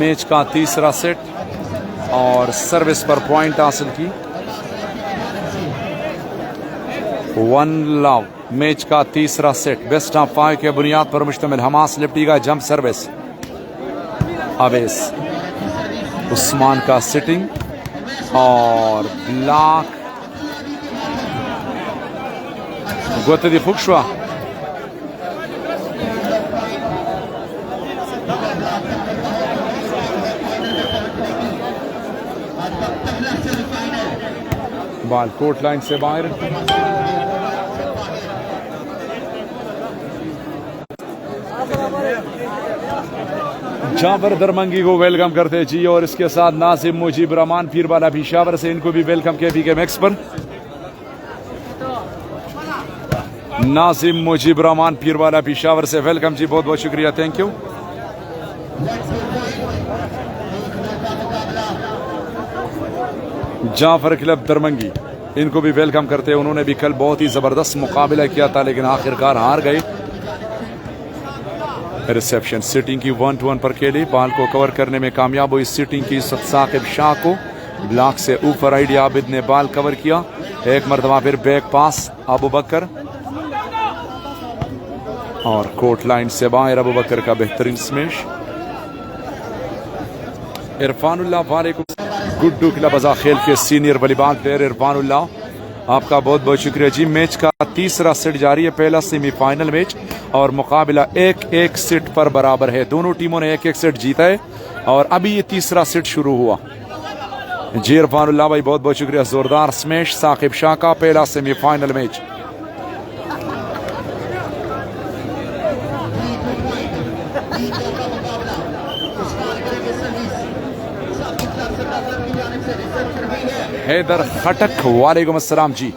Match का तीसरा सेट और सर्विस पर पॉइंट हासिल की 1 लव। मैच का तीसरा सेट बेस्ट ऑफ 5 के बुनियाद पर मुश्तमिल हमास लिप्टी का जंप सर्विस। अवेस उस्मान का सिटिंग और ब्लॉक गोतदी फुकशवा बॉल कोर्ट लाइन से बाहर। जाबर दरमंगी को वेलकम करते जी और इसके साथ नासिम मुजीब रहमान पीरवाला पिशावर से इनको भी वेलकम किया पीके मैक्स पर। नासिम मुजीब रहमान पीरवाला पिशावर से वेलकम जी, बहुत बहुत शुक्रिया, थैंक यू। जाफर क्लब दरमंगी इनको भी वेलकम करते हैं। उन्होंने भी कल बहुत ही जबरदस्त मुकाबला किया था लेकिन आखिरकार हार गए। रिसेप्शन सिटिंग की 1-1 पर खेली, बॉल को कवर करने में कामयाब हुई सिटिंग की साकिब शाह को। ब्लॉक से ऊपर आईडी आबिद ने बॉल कवर किया, एक मरतबा फिर बैक पास अबू बकर और कोर्ट लाइन से बाहर अबू बकर का बेहतरीन स्मैश। इरफानुल्लाह वालेकुम। गुड्डू क्लब अजा खेल के सीनियर वॉलीबॉल प्लेयर इरफानुल्लाह, आपका बहुत बहुत शुक्रिया जी। मैच का तीसरा सेट जारी है, पहला सेमीफाइनल मैच और मुकाबला 1-1 सेट पर बराबर है। दोनों टीमों ने 1-1 सेट जीता है और अभी ये तीसरा सेट शुरू हुआ जी। इरफानुल्लाह भाई बहुत बहुत शुक्रिया। जोरदार स्मैश साकिब शाह का, पहला सेमीफाइनल मैच। हैदर खटक वालेकुम अस्सलाम जी।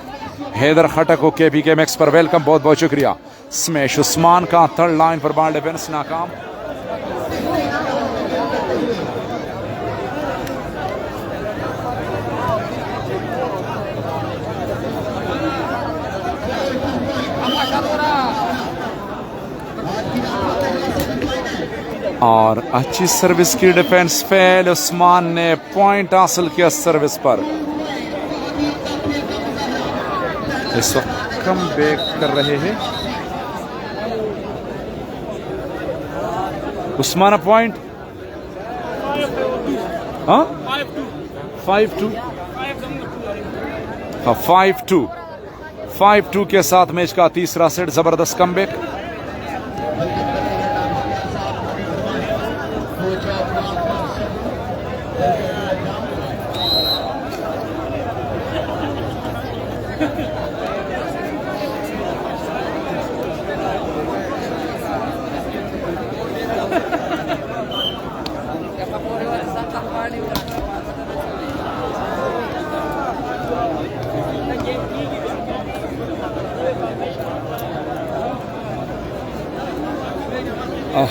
हैदर खटक को केपीके मैक्स पर वेलकम, बहुत बहुत शुक्रिया। स्मैश उस्मान का थर्ड लाइन पर बॉल डिफेंस नाकाम। और अच्छी सर्विस की डिफेंस फेल, उस्मान ने पॉइंट हासिल किया सर्विस पर। इस वक्त कम बैक कर रहे हैं उस्मान। पॉइंट 5-2 के साथ मैच का तीसरा सेट, जबरदस्त कमबैक।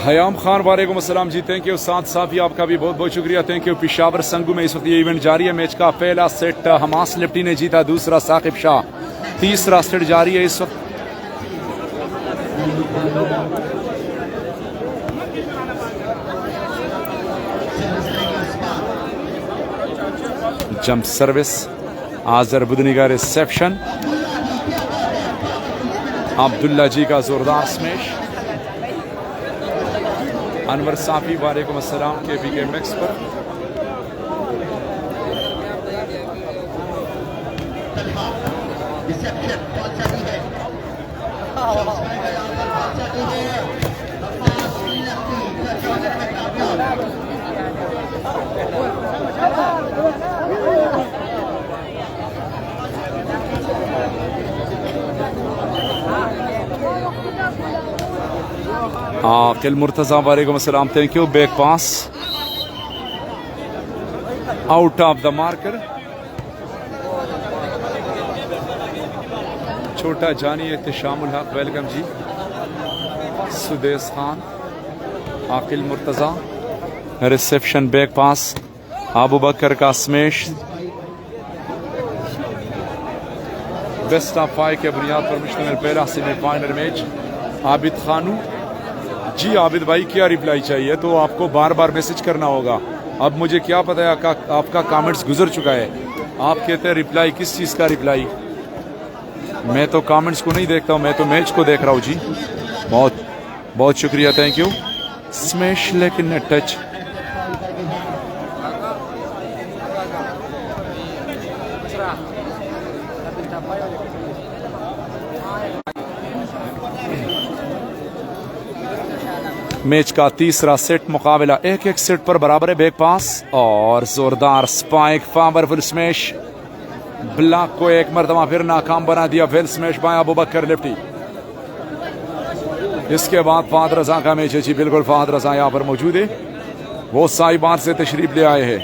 हयाम खान वालेकुम अस्सलाम जी, थैंक यू। साथ साथ ही आपका भी बहुत बहुत शुक्रिया, थैंक यू। पिशावर संगू में इस वक्त ये इवेंट जारी है। मैच का पहला सेट हमास लिप्टी ने जीता, दूसरा साकिब शाह, तीसरा सेट जारी है इस वक्त। जंप सर्विस आजर बुदनी का रिसेप्शन, अब्दुल्ला जी का जोरदार स्मैश। अनवर साफी वालेकुम अस्सलाम केपीके मैक्स पर। आकिल मुर्तजा वालेकुम अस्सलाम, thank you. Back pass out of the marker. छोटा जानी एहतशामुल हक वेलकम जी। Sudesh Khan, Aqil Murtaza, reception back pass, Abu Bakar का स्मेश। बेस्ट ऑफ 5 के बुनियाद पर मुश्तमिल पहला सेमीफाइनल मैच। आबिद खानू जी, आबिद भाई क्या रिप्लाई चाहिए तो आपको बार बार मैसेज करना होगा। अब मुझे क्या पता है आपका कमेंट्स गुजर चुका है। आप कहते हैं रिप्लाई, किस चीज़ का रिप्लाई? मैं तो कमेंट्स को नहीं देखता हूँ, मैं तो मैच को देख रहा हूँ जी। बहुत बहुत शुक्रिया, थैंक यू। स्मैश लेकिन टच। मैच का तीसरा सेट मुकाबला 1-1 सेट पर बराबर है। बैक पास और जोरदार स्पाइक, पावरफुल स्मैश। ब्लॉक को एक मरतबा फिर नाकाम बना दिया। फिर smash by Abu Bakr lefty. इसके बाद फाहद रजा का मैच है जी। बिल्कुल फाहद रजा यहाँ पर मौजूद है, वो साहिबान से तशरीफ ले आए हैं।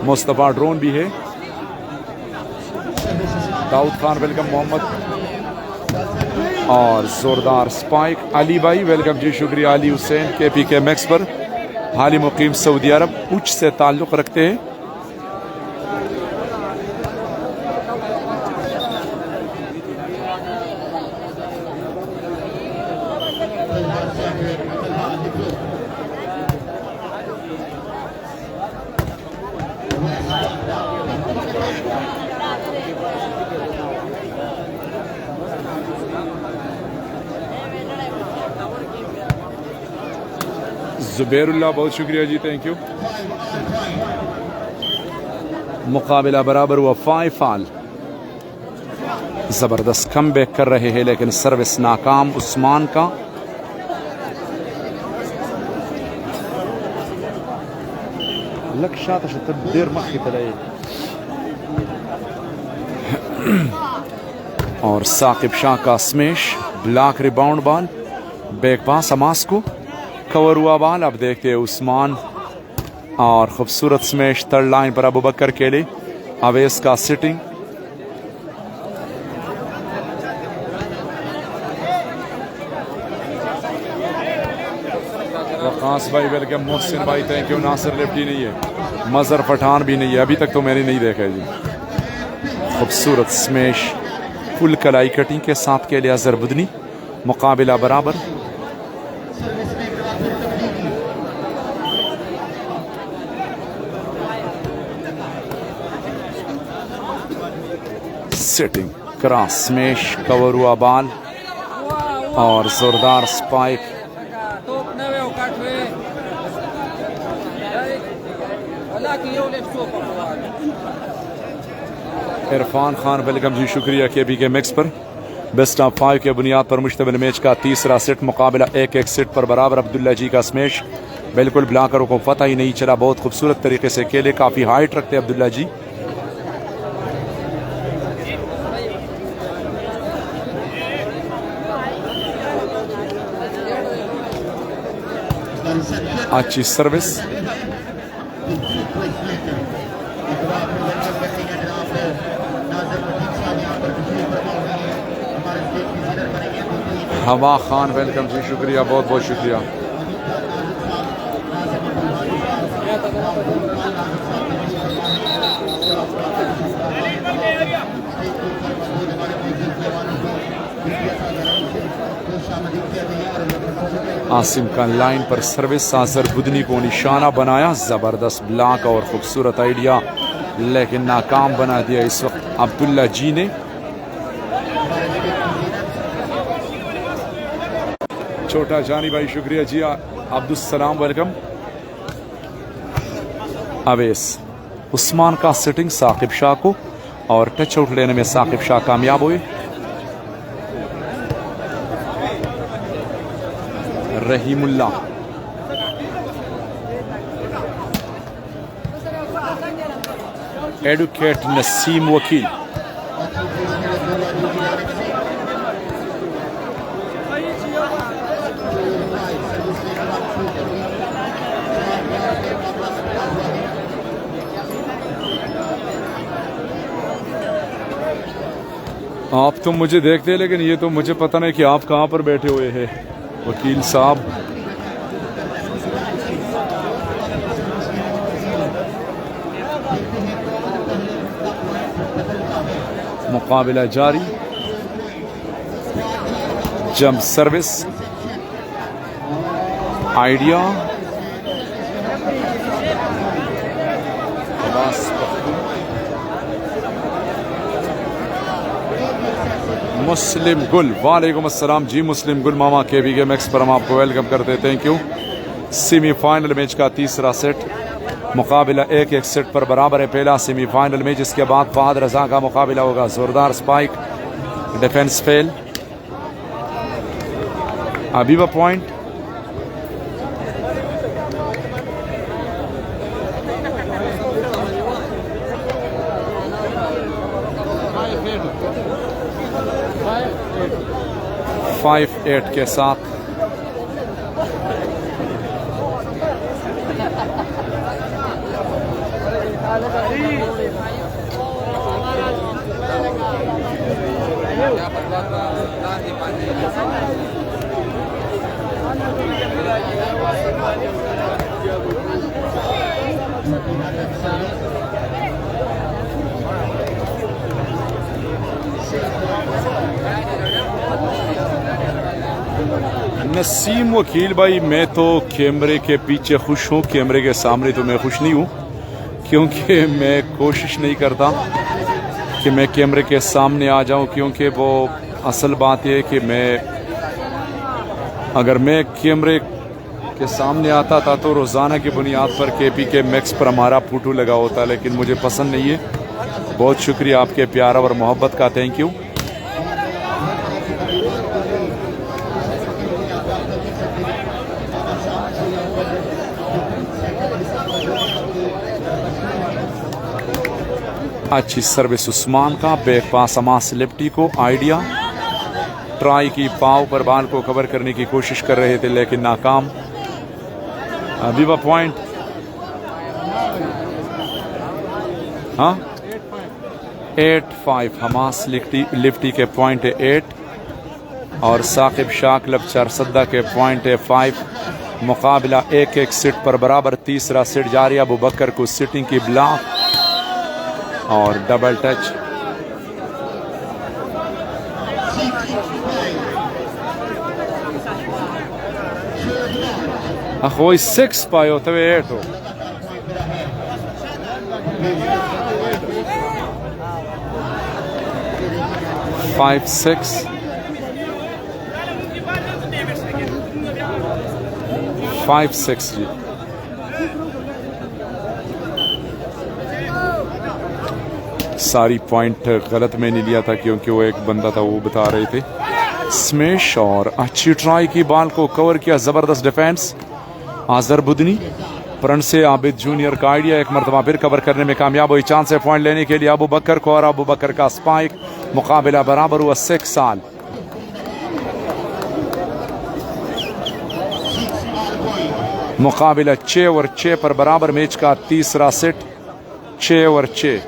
मुस्तफा ड्रोन भी है। दाऊद खान वेलकम। मोहम्मद और जोरदार स्पाइक। अली भाई वेलकम जी, शुक्रिया। अली हुसैन KPK मैक्स पर हाल ही मुकीम सऊदी अरब, उच्च से ताल्लुक़ रखते हैं। जुबैरुल्लाह बहुत शुक्रिया जी, थैंक यू। मुकाबला बराबर हुआ 5 ऑल। जबरदस्त कम बैक कर रहे हैं लेकिन सर्विस नाकाम उस्मान का। लक्ष्य देर मख और साकिब शाह का smash. Block rebound ball, back pass Hamas को कवर हुआ बॉल। अब देखते हैं उस्मान और खूबसूरत स्मैश थर्ड लाइन पर अबू बकर के लिए। अवेस का सिटिंग। वकास भाई वेलकम। मोहसिन भाई थैंक यू। नासिर लेफ्टी नहीं है, मजहर पठान भी नहीं है, अभी तक तो मैंने नहीं देखा है जी। खूबसूरत स्मैश, फुल कलाई कटिंग के साथ के लिए अजहर। मुकाबला बराबर। सेटिंग क्रॉस स्मैश, कवर हुआ बॉल और जोरदार स्पाइक। इरफान खान वेलकम जी, शुक्रिया KPK मैक्स पर। बेस्ट ऑफ 5 के बुनियाद पर मुश्तमिल मैच का तीसरा सेट मुकाबला 1-1 सेट पर बराबर। अब्दुल्ला जी का स्मैश, बिल्कुल ब्लॉकरों को पता ही नहीं चला। बहुत खूबसूरत तरीके से खेले, काफ़ी हाइट रखते अब्दुल्ला जी। अच्छी सर्विस। हवा खान वेलकम जी, शुक्रिया, बहुत बहुत शुक्रिया। आसिम का लाइन पर सर्विस। आजर बुदनी को निशाना बनाया। जबरदस्त ब्लॉक और खूबसूरत आइडिया, लेकिन नाकाम बना दिया इस वक्त अब्दुल्ला जी ने। छोटा जानी भाई शुक्रिया जी। अब्दुलसलाम वेलकम। अवेस उस्मान का सिटिंग साकिब शाह को, और टच आउट लेने में साकिब शाह कामयाब हुए। रहीमुल्ला एडवोकेट नसीम वकील। आप तो मुझे देखते हैं, लेकिन ये तो मुझे पता नहीं कि आप कहाँ पर बैठे हुए हैं वकील साहब। मुकाबला जारी, जंप सर्विस, आइडिया, मुस्लिम गुल। वालेकुम अस्सलाम जी मुस्लिम गुल मामा, केवी गेम एक्स पर हम आपको वेलकम करते हैं, थैंक यू। सेमीफाइनल मैच का तीसरा सेट, मुकाबला 1-1 सेट पर बराबर है पहला सेमीफाइनल मैच। इसके बाद फहद रजा का मुकाबला होगा। जोरदार स्पाइक, डिफेंस फेल, अबीबा पॉइंट, फाइव 8 के साथ नसीम वकील भाई, मैं तो कैमरे के पीछे खुश हूँ, कैमरे के सामने तो मैं खुश नहीं हूँ, क्योंकि मैं कोशिश नहीं करता कि मैं कैमरे के सामने आ जाऊँ, क्योंकि वो असल बात यह है कि अगर मैं कैमरे के सामने आता था तो रोज़ाना की बुनियाद पर केपी के मैक्स पर हमारा फोटो लगा होता, लेकिन मुझे पसंद नहीं है। बहुत शुक्रिया आपके प्यार और मोहब्बत का, थैंक यू। अच्छी सर्विस उस्मान का, बैक पास अमास लिप्टी को, आइडिया ट्राई की, पाव पर बाल को कवर करने की कोशिश कर रहे थे लेकिन नाकाम। अबीबा पॉइंट, हाँ 8-5 हमास लिफ्टी के पॉइंट है 8 और साकिब शाकलब चारसद्दा के पॉइंट है 5। मुकाबला 1-1 सेट पर बराबर, तीसरा सेट जारी। अबू बकर को सिटिंग की ब्लॉक और डबल टच। अखोई 6 पायो तवे 8 हो। फाइव 6 5-6 जी। सारी पॉइंट गलत मैंने लिया था क्योंकि वो एक बंदा था वो बता रहे थे। स्मैश और अच्छी ट्राई की, बाल को कवर किया, जबरदस्त डिफेंस। आजर बुदनी फ्रंट से आबिद जूनियर का आइडिया, एक मरतबा फिर कवर करने में कामयाब हुई, चांस है पॉइंट लेने के लिए अबू बकर को और अबू बकर का स्पाइक। मुकाबला बराबर हुआ 6 साल। मुकाबला 6-6 पर बराबर, मैच का तीसरा सेट 6-6।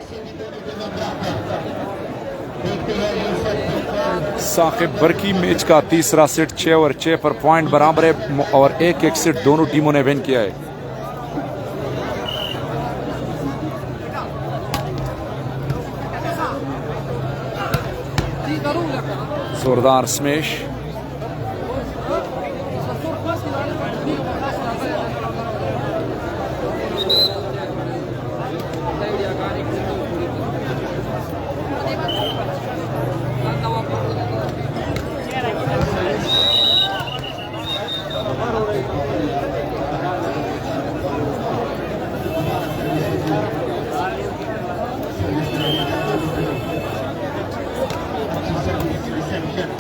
साकिब बरकी, मैच का तीसरा सेट 6-6 पर पॉइंट बराबर है और 1-1 सेट दोनों टीमों ने विन किया है। जोरदार स्मैश,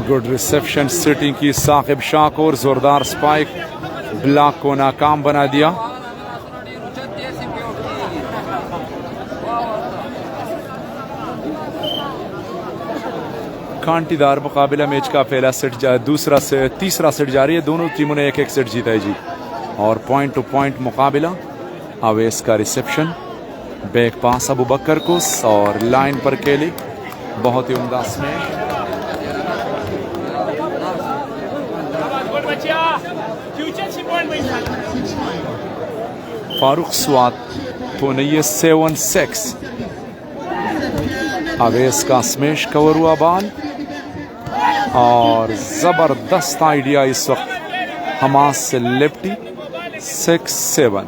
गुड रिसेप्शन सिटिंग की साकिब शाह को, और जोरदार स्पाइक ब्लॉक को नाकाम बना दिया। कांटीदार मुकाबला, मैच का पहला सेट तीसरा सेट जारी है, दोनों टीमों ने 1-1 सेट जीता है जी। और पॉइंट टू पॉइंट मुकाबला। अवेस का रिसेप्शन, बैक पास अबू बकर को और लाइन पर केली, बहुत ही उम्दा स्मैश। फारूक स्वात तो नहीं है 7-6। अवेस का स्मैश कवर हुआ बाल और जबरदस्त आइडिया इस वक्त हमास से लेफ्टी 6-7।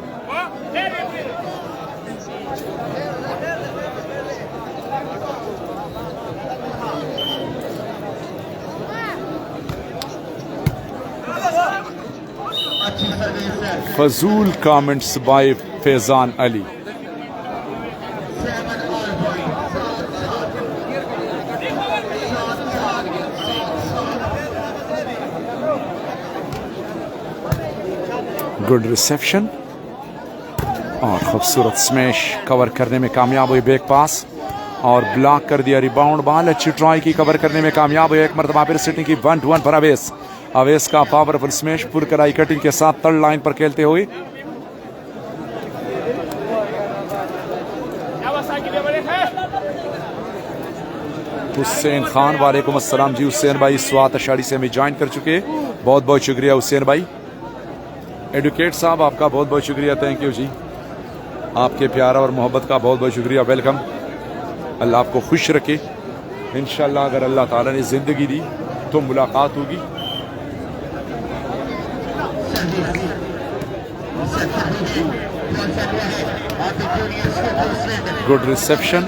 फजूल comments by Faizan Ali. Good reception और खूबसूरत स्मैश कवर करने में कामयाब हुई। बैक पास और ब्लॉक कर दिया। रिबाउंड बॉल अच्छी ट्राई की, कवर करने में कामयाब हुई। एक मरतबा फिर सिटिंग की 1-1 पर अवेस। अवेस का पावरफुल स्मैश पुरकराई कटिंग के साथ थर्ड लाइन पर खेलते हुए। हुसैन खान वालेकुम अस्सलाम जी। हुसैन भाई स्वात अशाड़ी से हमें ज्वाइन कर चुके, बहुत बहुत शुक्रिया हुसैन भाई। एडवोकेट साहब आपका बहुत बहुत शुक्रिया, थैंक यू जी। आपके प्यार और मोहब्बत का बहुत बहुत शुक्रिया, वेलकम। अल्लाह आपको खुश रखे। इंशाल्लाह अगर अल्लाह ताला ने ज़िंदगी दी तो मुलाकात होगी। गुड रिसेप्शन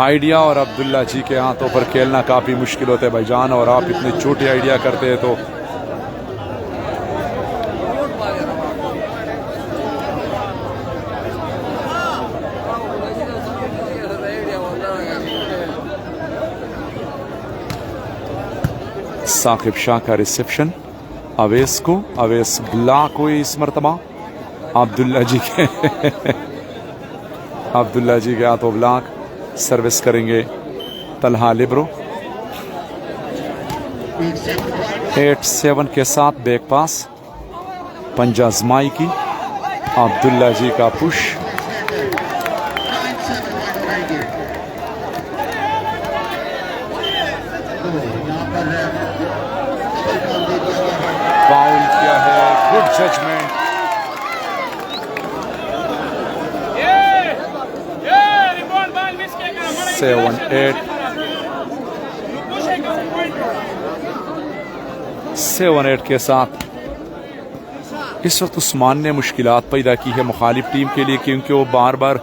आइडिया और अब्दुल्ला जी के हाथों पर खेलना काफ़ी मुश्किल होता है भाईजान, और आप इतने छोटे आइडिया करते हैं तो साकिब शाह का रिसेप्शन अवेस को। अवेस ब्लॉक हुई इस मरतबा अब्दुल्ला जी के अब्दुल्ला जी के हाथों ब्लॉक। सर्विस करेंगे तलहा लिब्रो। 8-7 के साथ बैक पास पंजा जमाई की। अब्दुल्ला जी का पुश। फाउल किया है, गुड जजमेंट। 7-8 के साथ इस वक्त उस्मान ने मुश्किलात पैदा की है मुखालिफ टीम के लिए, क्योंकि वो बार बार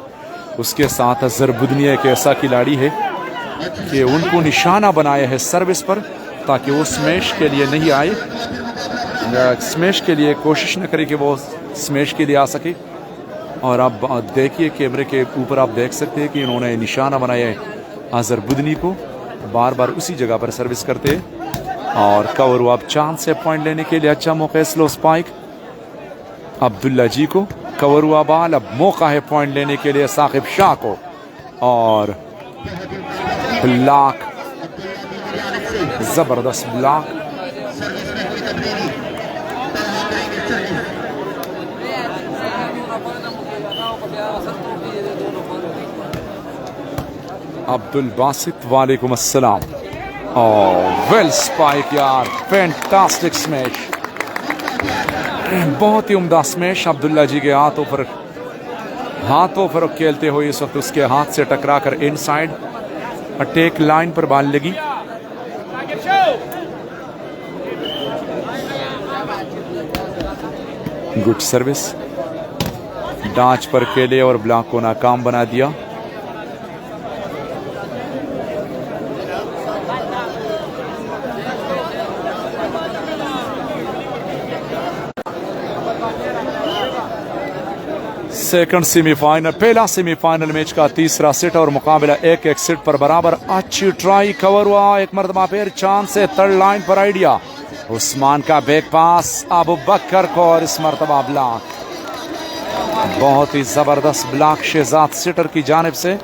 उसके साथ अजहर एक ऐसा खिलाड़ी है कि उनको निशाना बनाया है सर्विस पर, ताकि वो स्मैश के लिए नहीं आए, स्मैश के लिए कोशिश न करे कि वो स्मैश के लिए आ सके। और आप देखिए कैमरे के ऊपर आप देख सकते हैं कि इन्होंने निशाना बनाया है अजहर को, बार बार उसी जगह पर सर्विस करते हैं। और कवर हुआ, अब चांस से पॉइंट लेने के लिए अच्छा मौका है। स्लो स्पाइक अब्दुल्ला जी को, कवर हुआ बाल। अब मौका है पॉइंट लेने के लिए साकिब शाह को, और ब्लॉक, जबरदस्त ब्लॉक। अब्दुल बासित वालेकुम अस्सलाम। वेल स्पाइक यार, फैंटास्टिक स्मैश, बहुत ही उम्दा स्मैश। अब्दुल्ला जी के हाथों पर खेलते हुए इस वक्त उसके हाथ से टकरा कर इनसाइड अटैक लाइन पर बाल लगी। गुड सर्विस, डांच पर खेले और ब्लॉक को नाकाम बना दिया। सेकंड सेमीफाइनल, पहला सेमीफाइनल मैच का तीसरा सेट और मुकाबला 1-1 सेट पर बराबर। अच्छी ट्राई, कवर हुआ एक मरतबा फिर, चांस है थर्ड लाइन पर आइडिया। उस्मान का बैक पास अबू बकर को, और इस मरतबा ब्लॉक, बहुत ही जबरदस्त ब्लॉक शहजाद सिटर की जानिब से।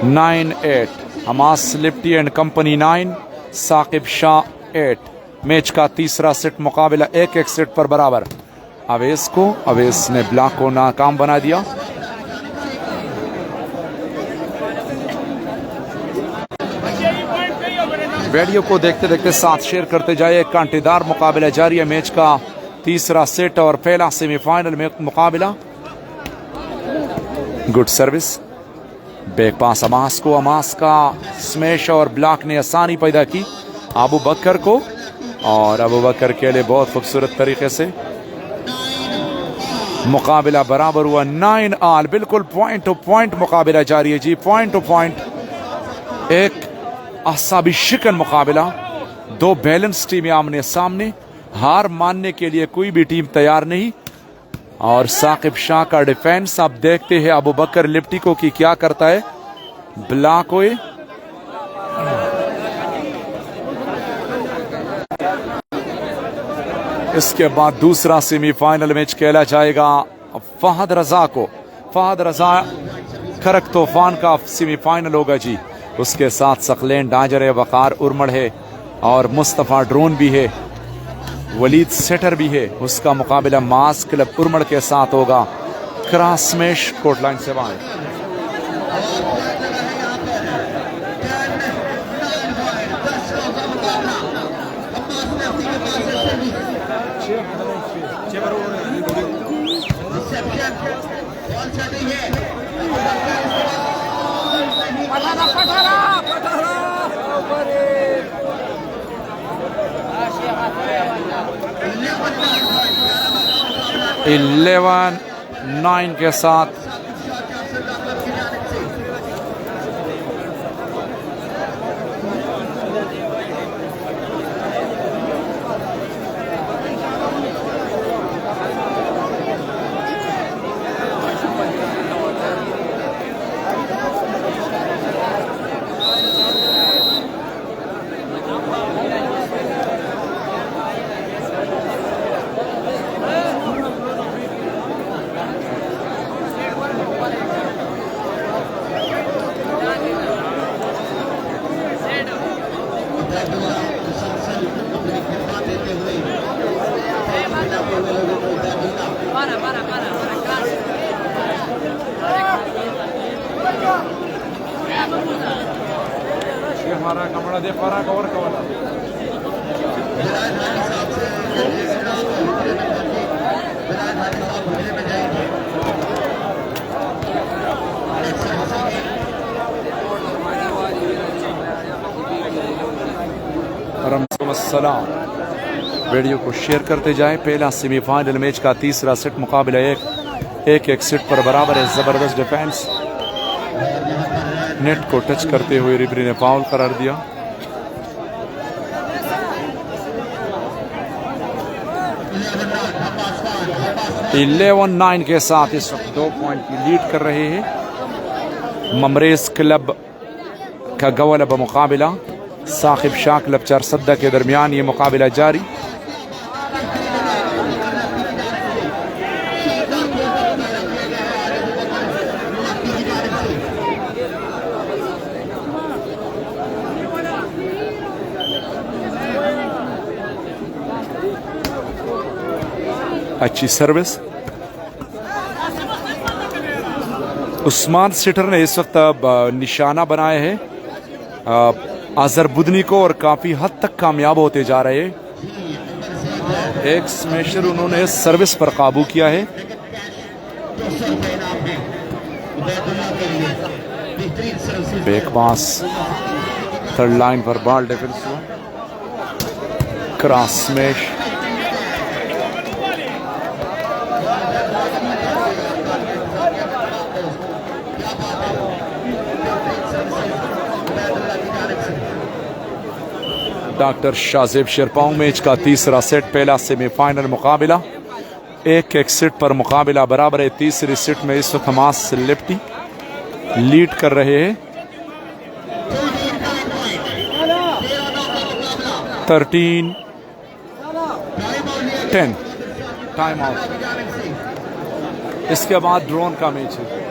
9-8 Hamas lefty and company 9, Saqib Shah 8। Match का तीसरा सेट मुकाबला 1-1 सेट पर बराबर। अवेस ने ब्लॉक को नाकाम बना दिया। वीडियो को देखते देखते साथ शेयर करते जाइए। एक कांटेदार मुकाबला जारी है, मैच का तीसरा सेट और पहला सेमीफाइनल में मुकाबला। Good service, back pass Hamas को, अमास का स्मैश और ब्लॉक ने आसानी पैदा की अबू बकर को, और अबू बकर के लिए बहुत खूबसूरत तरीके से मुकाबला बराबर हुआ। 9 ऑल, बिल्कुल पॉइंट टू पॉइंट मुकाबला जारी है जी, पॉइंट टू पॉइंट। एक असाबी शिकन मुकाबला, दो बैलेंस टीमें आमने सामने, हार मानने के लिए कोई भी टीम तैयार नहीं। और साकिब शाह का डिफेंस आप देखते हैं अबू बकर लिप्टिको की क्या करता है, ब्लॉक हुए। इसके बाद दूसरा सेमीफाइनल मैच खेला जाएगा फहद रजा को। फहद रजा खरक तूफान का सेमीफाइनल होगा जी। उसके साथ सकलैन डांजर है, वकार उर्मड़ है और मुस्तफ़ा ड्रोन भी है, वलीद सेटर भी है। उसका मुकाबला मास क्लब उर्मड़ के साथ होगा। क्रॉस स्मैश कोटलाइन से बाहर। इलेवन 9 के साथ हमारा कमरा दे पा रहा कवर कवर सलाम। वीडियो को शेयर करते जाएं। पहला सेमीफाइनल मैच का तीसरा सेट मुकाबला एक सेट पर बराबर है। जबरदस्त डिफेंस, नेट को टच करते हुए रेफरी ने फाउल करार दिया। इलेवन 9 के साथ इस वक्त 2 पॉइंट की लीड कर रहे हैं। ममरेज क्लब का गवलब मुकाबला साकिब शाह क्लब चारसद्दा के दरमियान ये मुकाबला जारी। अच्छी सर्विस। उस्मान सिटर ने इस वक्त निशाना बनाए हैं अजहर बुदनी को और काफी हद तक कामयाब होते जा रहे हैं। एक स्मैशर उन्होंने सर्विस पर काबू किया है। बैक पास थर्ड लाइन पर बॉल डिफेंस हुआ। Cross smash, doctor Shahzeb Sherpao match का तीसरा सेट पहला सेमीफाइनल मुकाबला। एक सेट पर मुकाबला बराबर है। तीसरे सेट में इस वक्त हमास लिप्टी लीड कर रहे हैं 13-10। Time out. इसके बाद ड्रोन का मैच है।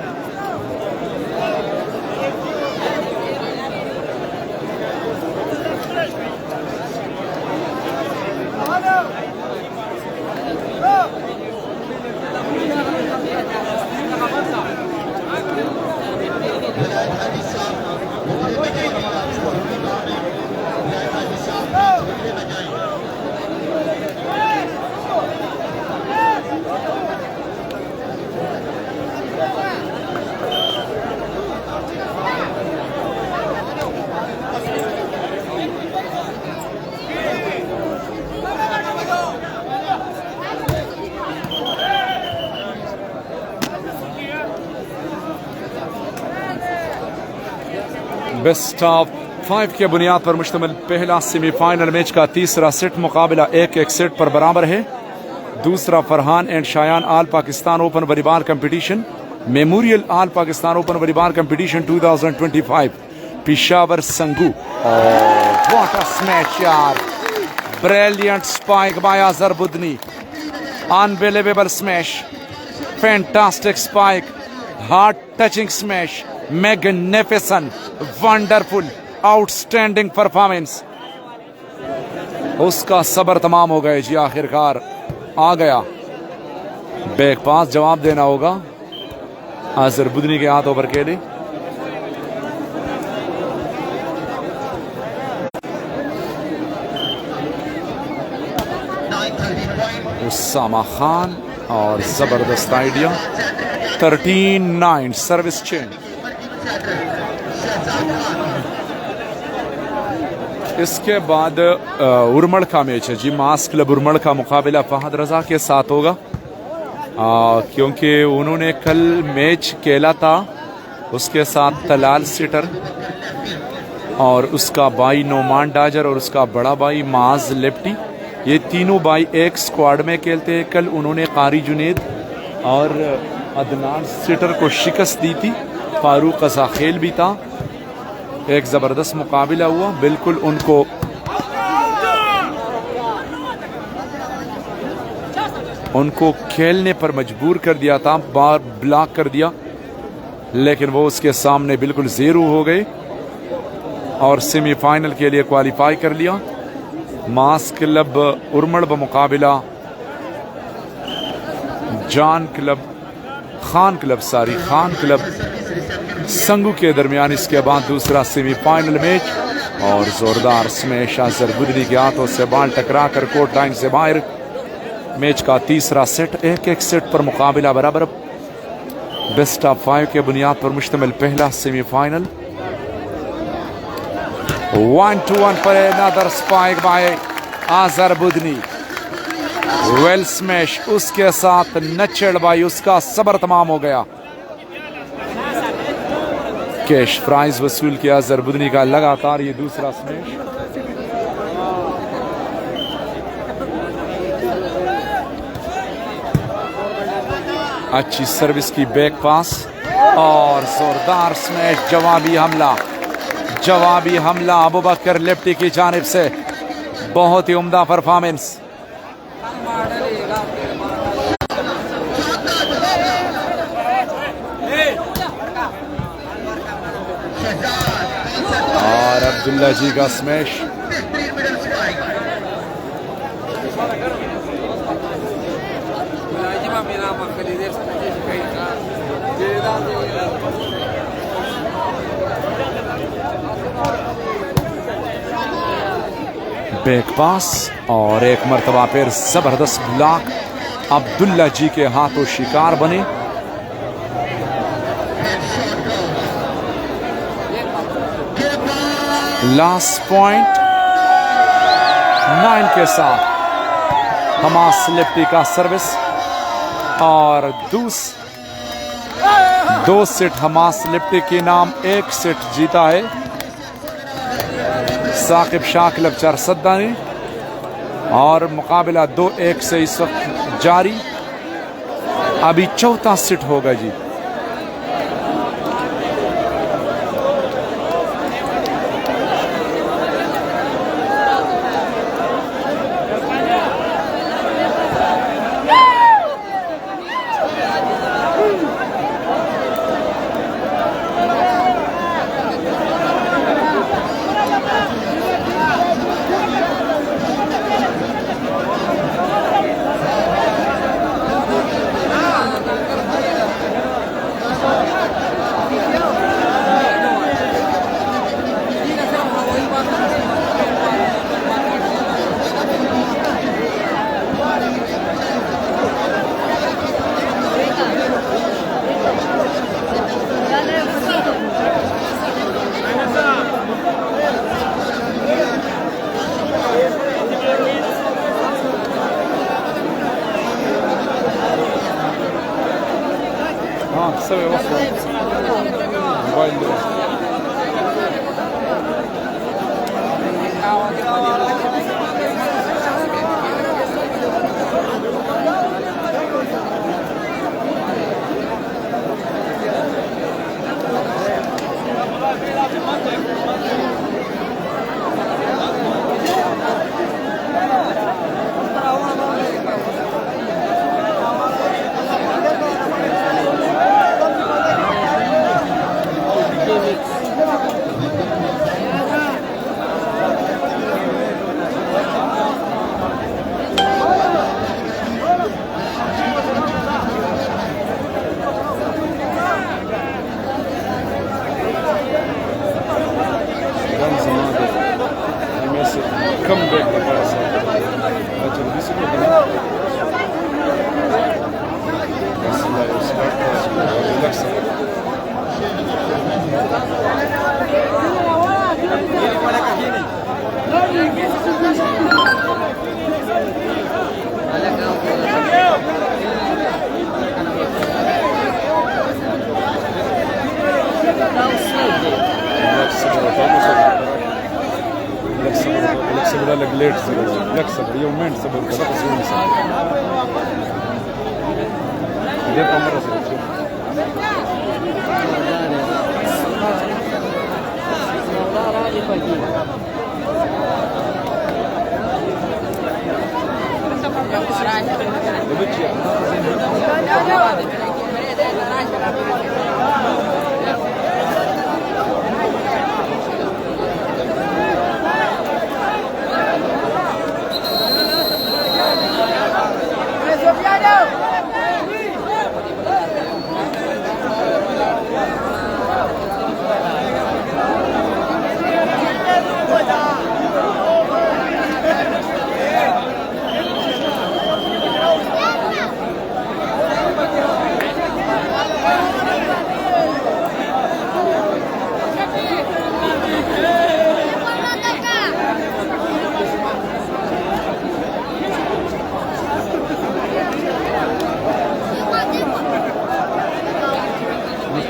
बेस्ट ऑफ 5 के बुनियाद पर मुश्तमिल पहला सेमीफाइनल मैच का तीसरा सेट मुकाबला 1-1 सेट पर बराबर है। दूसरा Farhan and Shayan all Pakistan open volleyball competition memorial all Pakistan open volleyball competition 2025 Peshawar Sangu. What a smash यार, brilliant spike by Azharuddin, unbelievable smash, fantastic spike, heart touching smash, magnificent, wonderful, outstanding performance. उसका सब्र तमाम हो गए जी, आखिरकार आ गया। बैक पास जवाब देना होगा अजहरुद्दीन के हाथ ओवर के लिए। उसामा खान और जबरदस्त आइडिया। 13-9 service change. इसके बाद उर्मड़ का मैच है जी, मास क्लब उर्मड़ का मुकाबला फहद रजा के साथ होगा, क्योंकि उन्होंने कल मैच खेला था उसके साथ तलाल सिटर और उसका भाई नोमान डाजर और उसका बड़ा भाई माज लेप्टी। ये तीनों भाई एक स्क्वाड में खेलते हैं। कल उन्होंने कारी जुनेद और अदनान सिटर को शिकस्त दी थी। फारूक कसाखेल भी था। एक ज़बरदस्त मुकाबला हुआ। बिल्कुल उनको खेलने पर मजबूर कर दिया था, बार ब्लॉक कर दिया, लेकिन वो उसके सामने बिल्कुल ज़ीरो हो गए और सेमीफाइनल के लिए क्वालिफाई कर लिया। मास क्लब उर्मड़ मुकाबला खान क्लब संगू के दरमियान। इसके बाद दूसरा सेमीफाइनल मैच और जोरदार स्मैश अजहरुद्दीन के हाथों से बॉल टकरा कर कोर्ट लाइन से बाहर। मैच का तीसरा सेट 1-1 सेट पर मुकाबला बराबर। बेस्ट ऑफ 5 के बुनियाद पर मुश्तमिल पहला सेमीफाइनल। 1-1 पर another spike by Azharuddin. Well smash, उसके साथ नचड़ बाई, उसका सब्र तमाम हो गया। कैश प्राइज वसूल किया अजहरुद्दीन का लगातार ये दूसरा स्मैश। अच्छी सर्विस की बैक पास और जोरदार स्मैश। जवाबी हमला अबूबकर लेप्टी की जानिब से। बहुत ही उम्दा परफॉर्मेंस। और अब्दुल्ला जी का स्मैश। बैक पास और एक मरतबा फिर जबरदस्त ब्लॉक। अब्दुल्ला जी के हाथों शिकार बने। लास्ट पॉइंट 9 के साथ हमास लेप्टी का सर्विस और दो सेट हमास लेप्टी के नाम, 1 सेट जीता है साकिब शाह क्लब चारसद्दा ने और मुकाबला 2-1 से इस वक्त जारी। अभी चौथा सेट होगा जी।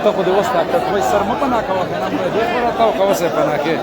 Tako da ostaje, tvoj srmo pa nakava, ka nam je dekora kao kao se pa nake.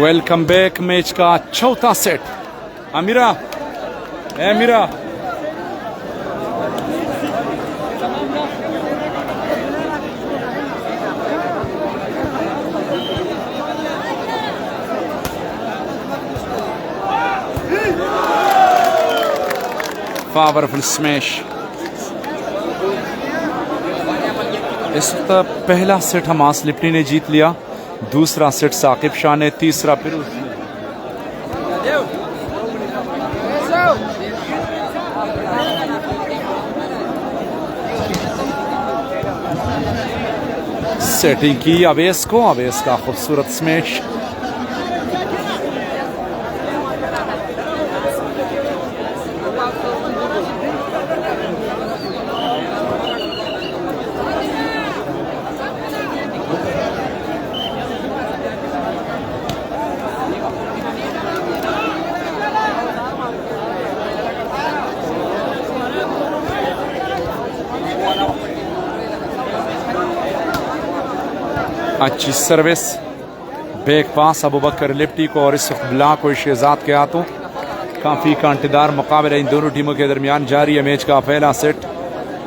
Welcome back match का चौथा सेट। अमीरा अमीरा पावरफुल स्मैश। इस वक्त पहला सेट हमास लिप्टी ने जीत लिया, दूसरा सेट साकिब शाह ने, तीसरा फिरोज ने। सेटिंग की अवेस को, अवेस का खूबसूरत स्मैश। अच्छी service, back pass Abu Bakar लिप्टी को और इस वक्त ब्लॉक को शहजाद के हाथों। काफ़ी कांटेदार मुकाबला इन दोनों टीमों के दरमियान जारी है। मैच का पहला सेट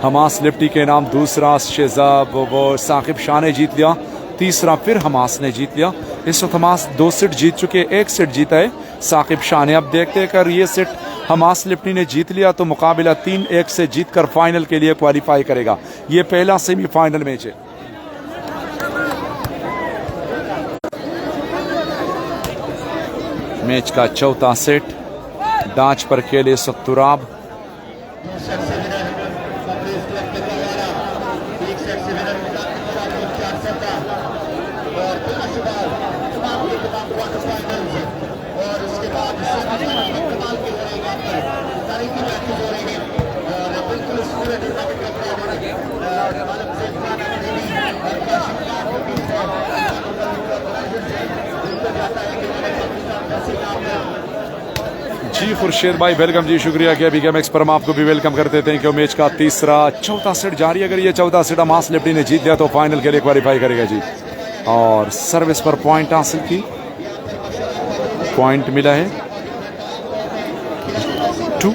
हमास लिप्टी के नाम, दूसरा शहजाद वो साकिब शाह ने जीत लिया, तीसरा फिर हमास ने जीत लिया। इस वक्त हमास 2 सेट जीत चुके, 1 सेट जीता है साकिब शाह ने। अब देखते हैं अगर ये सेट हमास लिप्टी ने जीत लिया तो मुकाबला 3-1 से जीत कर फाइनल के लिए क्वालिफाई करेगा। ये पहला सेमीफाइनल मैच है। मैच का चौथा सेट डांच पर खेले सत्तुराब। जी खुर्शीद भाई वेलकम जी, शुक्रिया कि अभी गेम एक्स पर हम आपको भी वेलकम कर देते हैं कि मैच का चौथा सेट जारी। अगर ये चौथा सेट अमास लिप्टी ने जीत लिया तो फाइनल के लिए क्वालिफाई करेगा जी। और सर्विस पर पॉइंट हासिल की, पॉइंट मिला है 2।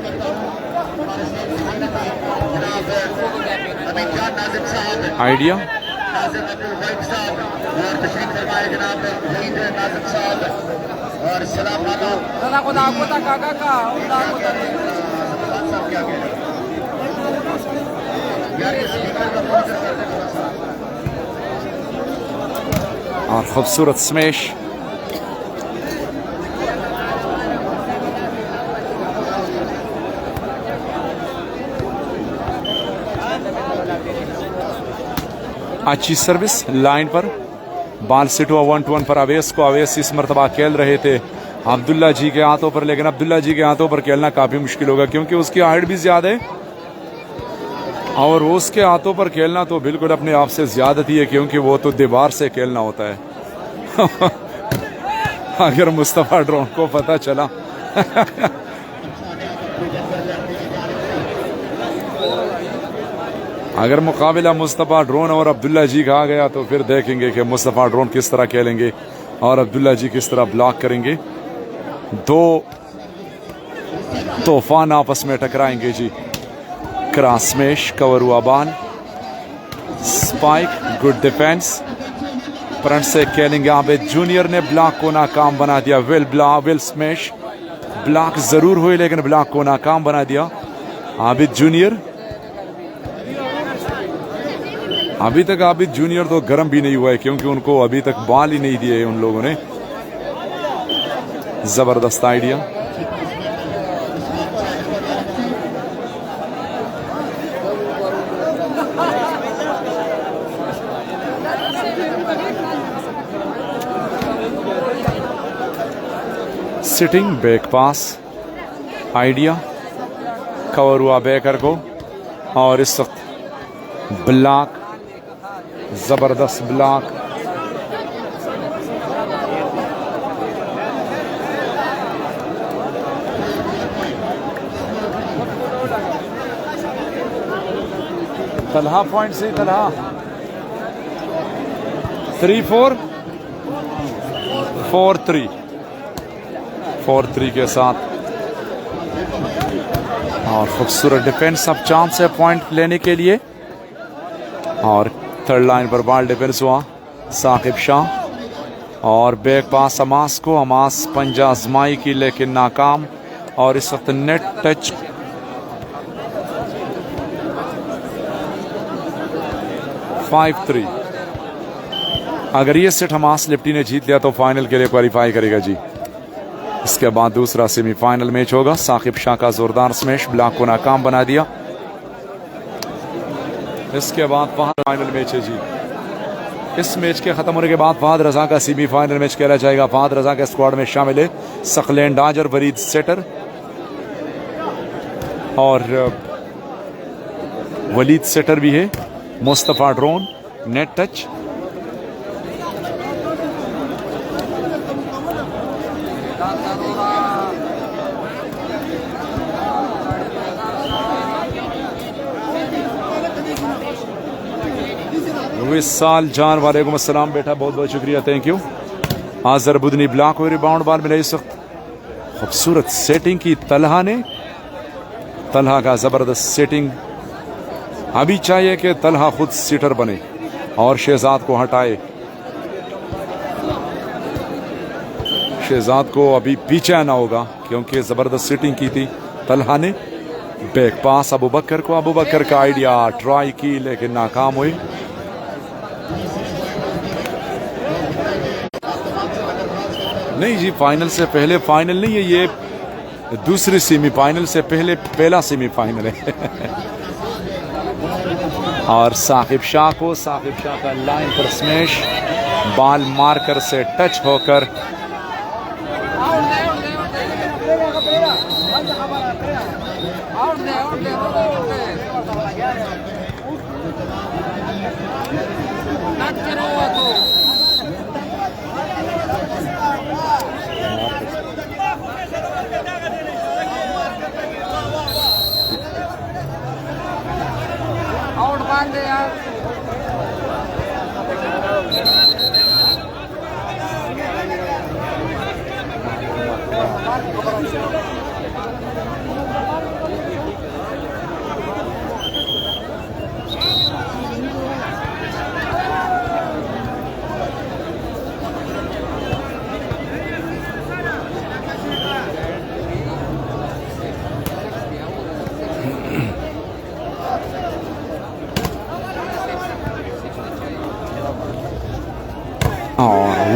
आइडिया और खूबसूरत स्मैश। अच्छी सर्विस लाइन पर, बाल सिट हुआ 1-1 पर अवेस को। अवेस इस मरतबा खेल रहे थे अब्दुल्ला जी के हाथों पर, लेकिन अब्दुल्ला जी के हाथों पर खेलना काफी मुश्किल होगा क्योंकि उसकी हाइट भी ज्यादा है और उसके हाथों पर खेलना तो बिल्कुल अपने आप से ज्यादती है क्योंकि वो तो दीवार से खेलना होता है। अगर मुस्तफा ड्रोन को पता चला अगर मुकाबला मुस्तफा ड्रोन और अब्दुल्ला जी का आ गया तो फिर देखेंगे कि मुस्तफा ड्रोन किस तरह खेलेंगे और अब्दुल्ला जी किस तरह ब्लॉक करेंगे। दो तूफान आपस में टकराएंगे जी। क्रॉस स्मैश, कवर हुआ बाल, स्पाइक, गुड डिफेंस। फ्रंट से खेलेंगे आबिद जूनियर ने, ब्लॉक को नाकाम बना दिया। वेल स्मैश, ब्लॉक जरूर हुए लेकिन ब्लॉक को नाकाम बना दिया आबिद जूनियर। अभी तक आबिद जूनियर तो गर्म भी नहीं हुआ है क्योंकि उनको अभी तक बॉल ही नहीं दिए उन लोगों ने। जबरदस्त idea. Sitting back pass, idea, cover हुआ बैकर को और इस वक्त ब्लॉक, जबरदस्त ब्लॉक। तलहा पॉइंट से तलहा 3-4 4-3 4-3 के साथ। और खूबसूरत डिफेंस, अब चांस है पॉइंट लेने के लिए। और थर्ड लाइन पर बॉल डिफेंस हुआ साकिब शाह और बैक पास अमास को। अमास पंजा आजमाई की लेकिन नाकाम और इस वक्त नेट टच। फाइव 3। अगर ये सेट हमास लिप्टी ने जीत लिया तो फाइनल के लिए क्वालिफाई करेगा जी। इसके बाद दूसरा सेमीफाइनल मैच होगा। साकिब शाह का जोरदार स्मैश, ब्लॉक को नाकाम बना दिया। इसके बाद फहद फाइनल मैच है जी। इस मैच के खत्म होने के बाद फहद रजा का सेमीफाइनल मैच खेला जाएगा। फहद रजा के स्क्वाड में शामिल है सकलैन डाजर, वरीद सेटर और वलीद सेटर भी है, मुस्तफा ड्रोन, नेट टच। साल जान वालेकुम अस्सलाम बेटा, बहुत बहुत शुक्रिया, thank you. Azar Budhni block और रिबाउंड बॉल मिला इस वक्त। खूबसूरत सेटिंग की तलहा ने, तलहा का जबरदस्त सेटिंग। अभी चाहिए कि तलहा खुद सीटर बने और शहजाद को हटाए। शहजाद को अभी पीछे आना होगा क्योंकि जबरदस्त सेटिंग की थी तलहा ने। बैक पास अबू बकर को, अबू बकर का आइडिया ट्राई की लेकिन नाकाम हुई। नहीं जी, फाइनल से पहले फाइनल नहीं है, ये दूसरी सेमीफाइनल से पहले पहला सेमीफाइनल है। और साहिब शाह का लाइन पर स्मैश, बॉल मार्कर से टच होकर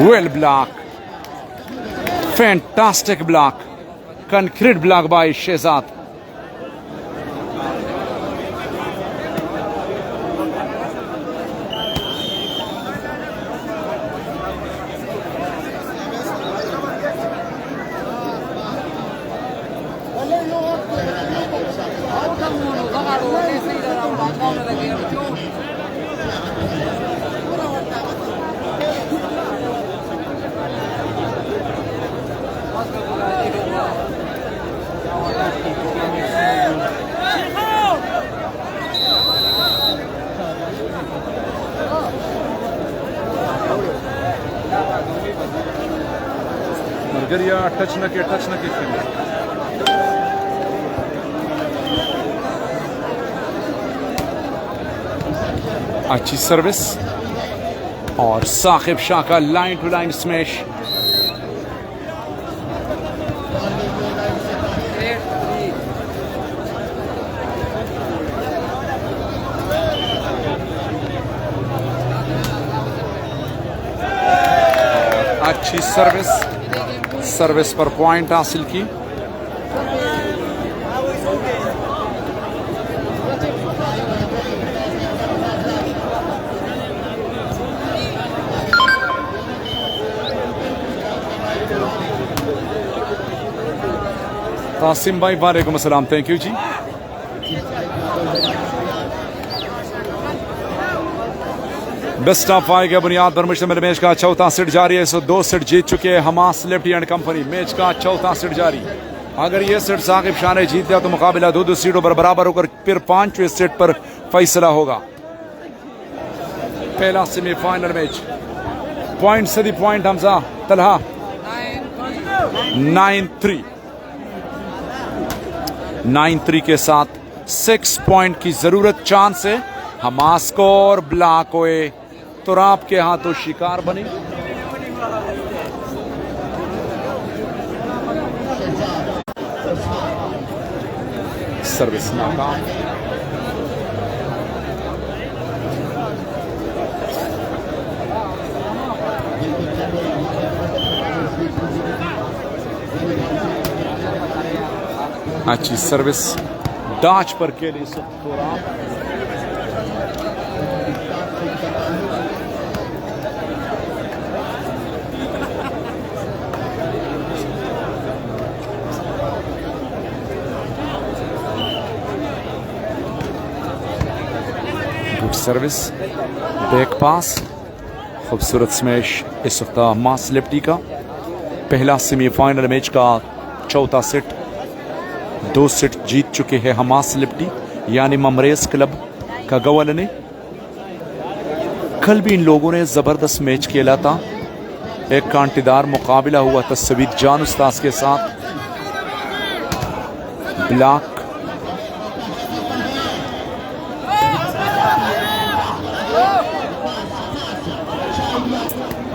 well block, fantastic block, concrete block by Shehzad. मरगरिया टच न के अच्छी सर्विस और साहिब शाह का लाइन टू लाइन स्मैश। अच्छी सर्विस पर पॉइंट हासिल की। कासिम भाई वालेकुम अस्सलाम, थैंक यू जी। बेस्ट ऑफ 5 के बुनियाद पर मुश्तमिल मैच का चौथा सेट जारी है। 102 सेट जीत चुके हैं Hamas lefty and company. Match का चौथा सेट जारी। अगर ये सेट साकिब शाह ने जीत लिया तो मुकाबला 2-2 सीटों पर बराबर होकर फिर 5वें सेट पर फैसला होगा। पहला सेमीफाइनल मैच पॉइंट सदी पॉइंट हमजा तलहा 9-3 के साथ 6 पॉइंट की जरूरत चांस है हमास को। और ब्लॉक हुए तो आपके हाथों शिकार बने। सर्विस नाकाम। अच्छी सर्विस डाच पर के लिए गुड सर्विस, बैक पास, खूबसूरत स्मैश। इस वक्त हमास लेफ्टी का पहला सेमीफाइनल मैच का चौथा सेट। 2 सेट जीत चुके हैं हमास लिप्टी यानी ममरेज क्लब का गवल ने। कल भी इन लोगों ने जबरदस्त मैच खेला था। एक कांटेदार मुकाबला हुआ था सवीद जान उस्ताद के साथ। ब्लॉक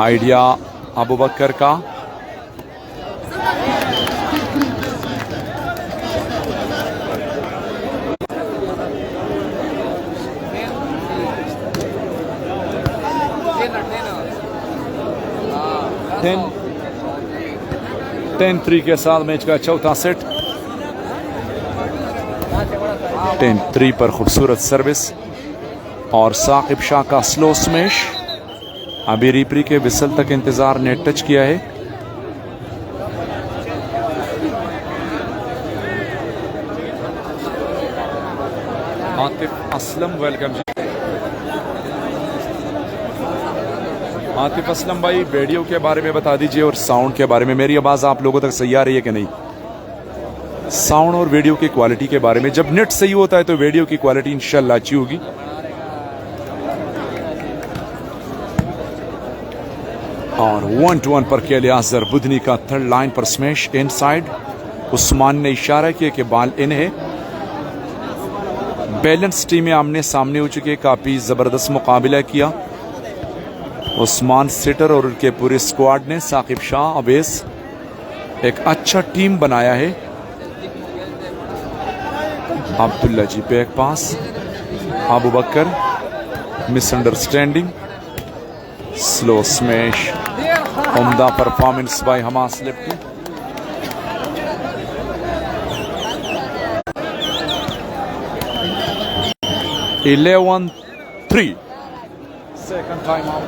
आइडिया अबू बकर का। 10-3 के साथ मैच का चौथा सेट। 10-3 पर खूबसूरत सर्विस और साकिब शाह का स्लो स्मैश। अभी रिप्री के विसल तक इंतजार ने टच किया है। आतिफ असलम वेलकम जी। आतिफ असलम भाई वीडियो के बारे में बता दीजिए और साउंड के बारे में, मेरी आवाज़ आप लोगों तक सही आ रही है कि नहीं? साउंड और वीडियो की क्वालिटी के बारे में, जब नेट सही होता है तो वीडियो की क्वालिटी इंशाल्लाह अच्छी होगी। और 1-1 पर केलिया जरबुदनी का थर्ड लाइन पर स्मैश इनसाइड। उस्मान ने इशारा किया कि बाल इन है। बैलेंस टीमें आमने सामने हो चुके, काफी जबरदस्त मुकाबला किया। उस्मान सिटर और उनके पूरे स्क्वाड ने साकिब शाह अवेस एक अच्छा टीम बनाया है। Abdullah ji back pass, Abu Bakar misunderstanding, slow smash, उम्दा performance by Hamas lefty. Eleven 3 second time out।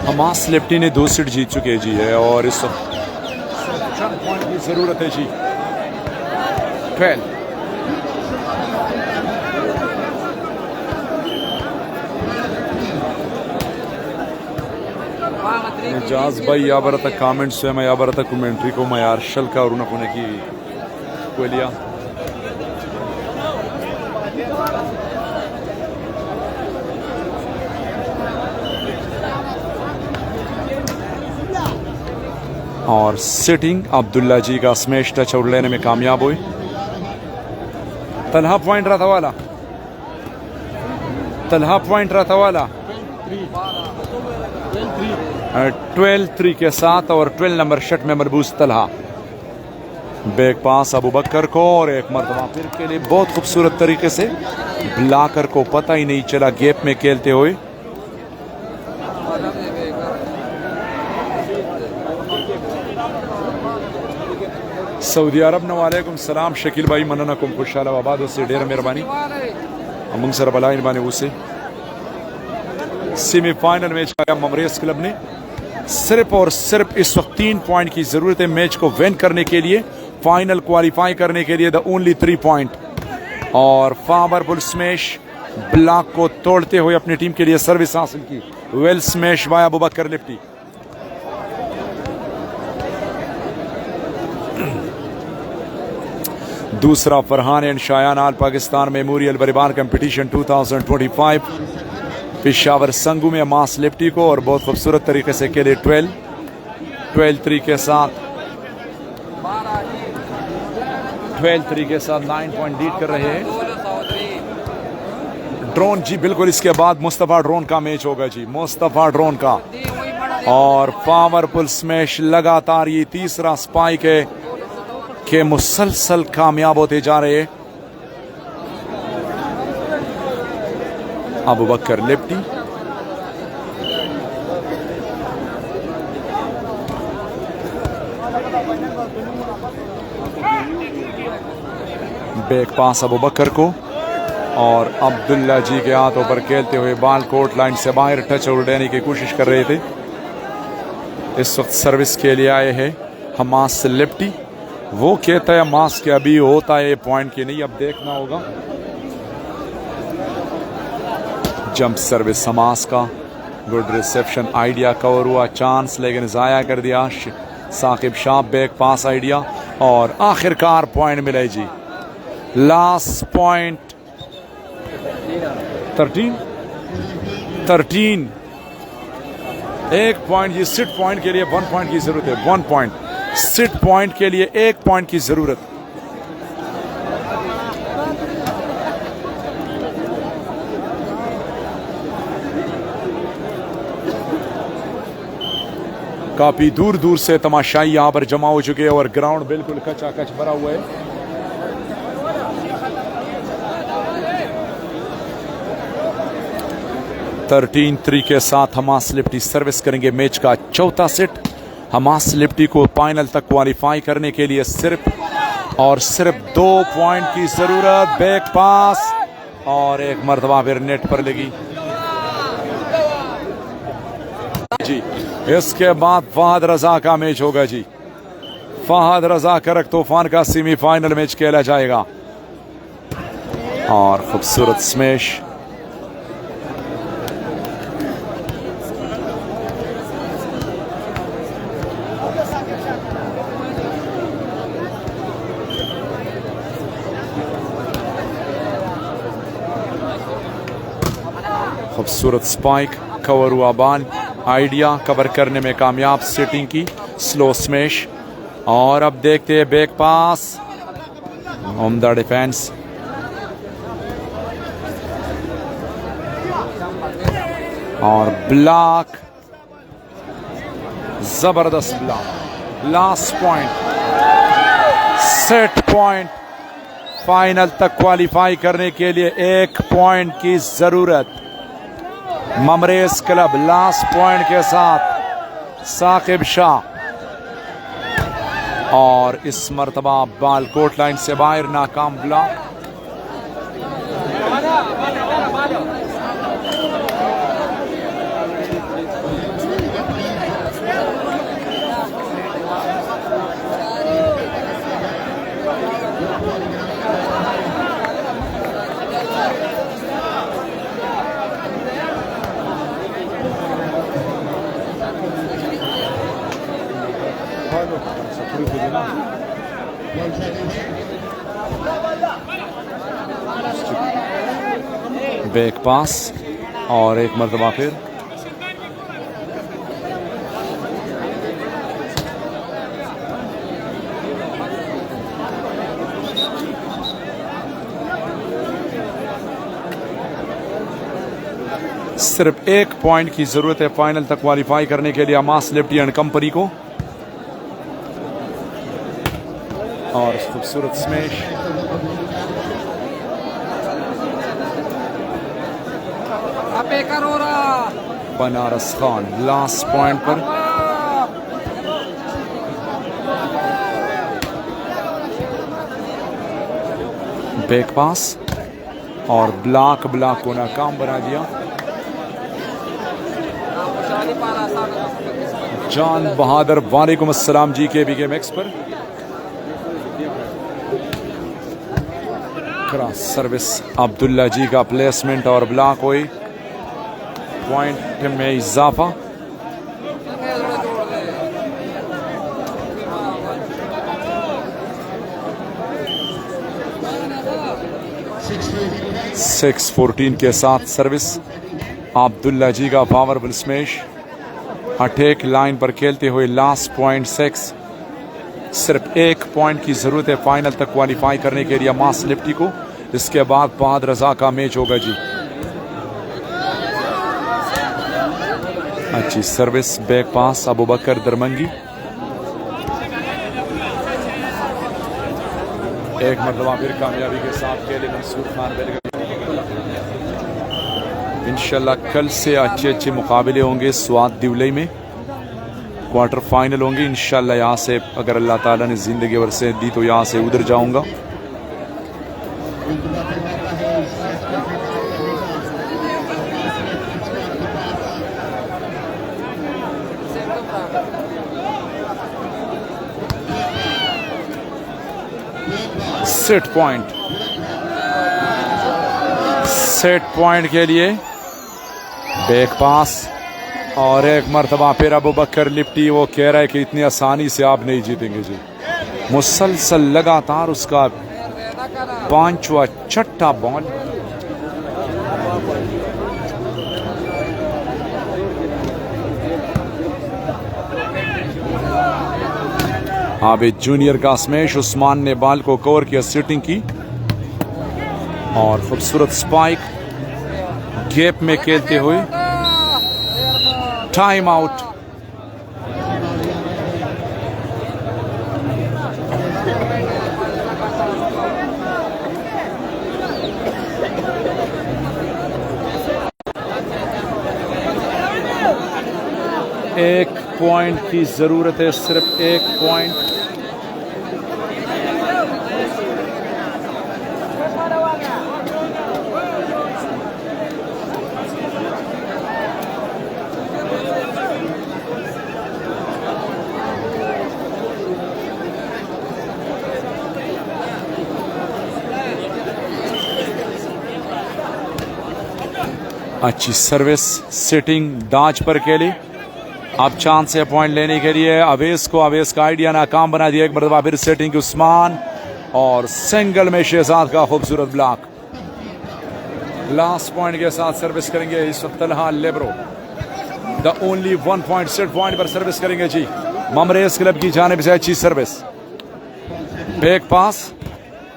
Hamas lefty ने 2 सीट जीत चुके जी है और इस पॉइंट की जरूरत है जी। 12 एजाज भाई या बरता कमेंट से मैं या बरता कमेंट्री को मैं यार शल का और उन्होंने की कोलिया और सिटिंग अब्दुल्ला जी का स्मैश टच आउट लेने में कामयाब हुए। तलहा पॉइंट रहा था वाला, तलहा पॉइंट रहा था वाला 12-3 के साथ और 12 नंबर शट में मरबूज तलहा। बैक पास अबू बकर को और एक मरतबा फिर के लिए बहुत खूबसूरत तरीके से ब्लाकर को पता ही नहीं चला गैप में खेलते हुए। सऊदी अरब न वालेकुम सलाम शकील भाई मनना कुम खुशाला आबाद से ढेर मेहरबानी अमंग सर बलाइन बाने उसे सेमीफाइनल मैच आया ममरेज क्लब ने। सिर्फ और सिर्फ इस वक्त 3 पॉइंट की जरूरत है मैच को विन करने के लिए, फाइनल क्वालिफाई करने के लिए। द ओनली 3 पॉइंट और पावरफुल स्मैश ब्लॉक को तोड़ते हुए अपनी टीम के लिए सर्विस हासिल की। Well smash by Abu Bakar lefty. दूसरा Farhan and Shayan all Pakistan memorial बरीबान कंपटीशन 2025 पेशावर संगू में मास लिफ्टी को और बहुत खूबसूरत तरीके से खेले 12-3 के साथ 9 पॉइंट लीड कर रहे हैं। ड्रोन जी बिल्कुल इसके बाद मुस्तफा ड्रोन का मैच होगा जी, मुस्तफा ड्रोन का। और पावरफुल स्मैश लगातार ये तीसरा स्पाइक है के मुसलसल कामयाब होते जा रहे। अबू बकर लिफ्टी बैक पास अबू बकर को और अब्दुल्ला जी के हाथों पर खेलते हुए बाल कोर्ट लाइन से बाहर टच आउट देने की कोशिश कर रहे थे। इस वक्त सर्विस के लिए आए हैं हमास लिफ्टी। वो कहता है मास के अभी होता है पॉइंट की नहीं, अब देखना होगा। जंप सर्विस हमास का, गुड रिसेप्शन, आइडिया कवर हुआ, चांस लेकिन जाया कर दिया Saqib Shah. Back pass idea और आखिरकार पॉइंट मिले जी। Last point 13 1 point. ये सिट पॉइंट के लिए 1 पॉइंट की जरूरत है। 1 पॉइंट सिट पॉइंट के लिए 1 पॉइंट की जरूरत। काफी दूर दूर से तमाशाई यहां पर जमा हो चुके हैं और ग्राउंड बिल्कुल कचाकच भरा हुआ है। थर्टीन 3 के साथ हमास लिप्टी सर्विस करेंगे मैच का चौथा सेट। हमास लिप्टी को फाइनल तक क्वालिफाई करने के लिए सिर्फ और सिर्फ 2 पॉइंट की जरूरत। बैक पास और एक मरतबा फिर नेट पर लगी जी। इसके बाद फहद रजा का मैच होगा जी। फहद रजा करक तूफान का सेमीफाइनल मैच खेला जाएगा और खूबसूरत स्मैश। खूबसूरत स्पाइक, कवर हुआ बाल, आइडिया कवर करने में कामयाब, सेटिंग की, स्लो स्मैश। और अब देखते हैं बैक पास, उम्दा डिफेंस। और ब्लॉक, जबरदस्त block. Last point, set point. Final तक क्वालिफाई करने के लिए 1 पॉइंट की जरूरत। ममरेज क्लब लास्ट पॉइंट के साथ साकिब शाह। और इस मर्तबा बाल कोर्ट लाइन से बाहर, नाकाम ब्लॉक। बैक पास और एक मरतबा फिर सिर्फ 1 पॉइंट की जरूरत है फाइनल तक क्वालिफाई करने के लिए हमास लिप्टी एंड कंपनी को। और खूबसूरत smash. Banaras Khan last point पर। बैक पास और ब्लॉक को नाकाम बना दिया। जान बहादुर वालेकुम अस्सलाम जी के बीके मैक्स पर। क्रॉस सर्विस अब्दुल्ला जी का प्लेसमेंट और ब्लॉक हुई। पॉइंट में इजाफा। सिक्स 14 के साथ सर्विस अब्दुल्ला जी का पावरफुल स्मैश। अटैक लाइन पर खेलते हुए लास्ट पॉइंट 6। सिर्फ 1 पॉइंट की जरूरत है फाइनल तक क्वालिफाई करने के लिए हमास लिप्टी को। इसके बाद फहद रजा का मैच होगा जी। अच्छी सर्विस, बैक पास अबू बकर दरमंगी। एक मरतबा फिर कामयाबी के साथ खेले मंसूर खान बेलगम। इंशाल्लाह कल से अच्छे मुकाबले होंगे स्वाद दिवलई में। क्वार्टर फाइनल होंगे इंशाल्लाह। यहाँ से अगर अल्लाह ताला ने जिंदगी भर से दी तो यहाँ से उधर जाऊंगा। सेट पॉइंट के लिए बैक पास और एक मरतबा फिर अबू बकर लिप्टी। वो कह रहा है कि इतनी आसानी से आप नहीं जीतेंगे जी। मुसलसल लगातार उसका 5वां 6ठा बॉल आबिद जूनियर का स्मैश, उस्मान ने बाल को कवर किया, सिटिंग की और खूबसूरत स्पाइक गैप में खेलते हुए। Time out. एक पॉइंट की जरूरत है, सिर्फ एक पॉइंट। अच्छी सर्विस, सिटिंग डाच पर खेली। अब चांस है पॉइंट लेने के लिए अवेस को। अवेस का आइडिया नाकाम बना दिया। एक मरतबा फिर सेटिंग की उस्मान और सिंगल में शहजाद का खूबसूरत ब्लॉक। लास्ट पॉइंट के साथ सर्विस करेंगे इस वक्त तलहा लेब्रो। The only 1 point set point पर सर्विस करेंगे जी ममरेज क्लब की जानिब से। अच्छी सर्विस, बैक पास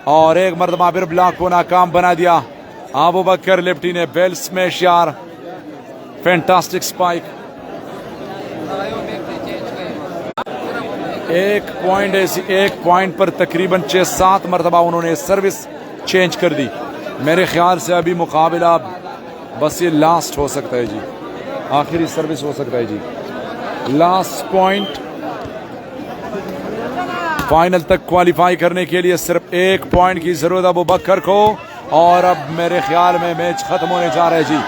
और एक मरतबा फिर ब्लॉक को नाकाम बना दिया अबू बकर लिप्टी ने। बेल स्मैश यार, फैंटास्टिक स्पाइक। एक पॉइंट पर तकरीबन 6-7 मरतबा उन्होंने सर्विस चेंज कर दी। मेरे ख्याल से अभी मुकाबला बस ये लास्ट हो सकता है जी, आखिरी सर्विस हो सकता है जी। Last point. फाइनल तक क्वालिफाई करने के लिए सिर्फ एक पॉइंट की जरूरत अबू बकर को। और अब मेरे ख्याल में मैच खत्म होने जा रहा है जी।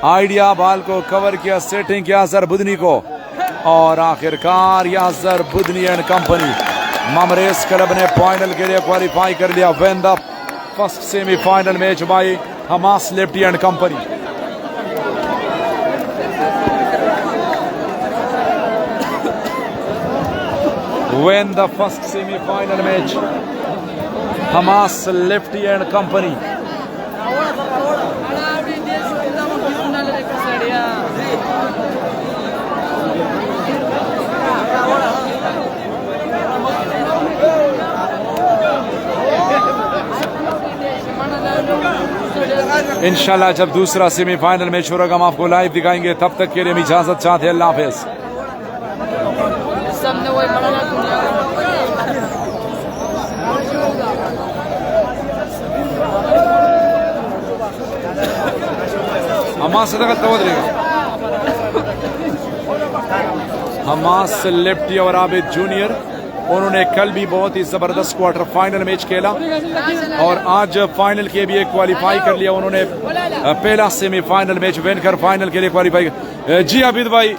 आइडिया बाल को कवर किया, सेटिंग किया अजहर बुदनी को और आखिरकार Yasir Budni and company Mamrez club ने फाइनल के लिए क्वालिफाई कर लिया। Win the first semifinal match by Hamas lefty and company. Win the first semi-final match, Hamas Lefty and Company. इंशाल्लाह जब दूसरा सेमीफाइनल मैच होगा हम आपको लाइव दिखाएंगे। तब तक के लिए हम इजाजत चाहते हैं। अल्लाह हाफिज। हमास से तक हमास लेफ्टी और आबिद जूनियर, उन्होंने कल भी बहुत ही जबरदस्त क्वार्टर फाइनल मैच खेला और आज फाइनल के भी एक क्वालिफाई कर लिया। उन्होंने पहला सेमीफाइनल मैच विन कर फाइनल के लिए क्वालिफाई। जी आबिद भाई,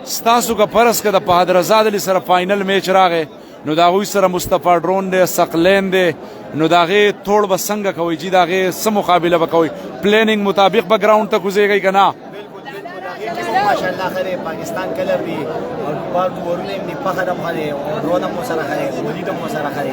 स्तासु का फरस का पादरजाद अली सर फाइनल मैच रागे नो दागुई सर मुस्तफा ड्रोन दे सकलेन दे नो दागे थोड़ बसंग कोई जी दागे सब मुकाबला बकोई प्लानिंग मुताबिक बैकग्राउंड तक गुजे गई कना माशाल्लाह खरे पाकिस्तान कलर भी और बार वरने नि फखर खरे ड्रोन मो सर खरे वलीद मो सर खरे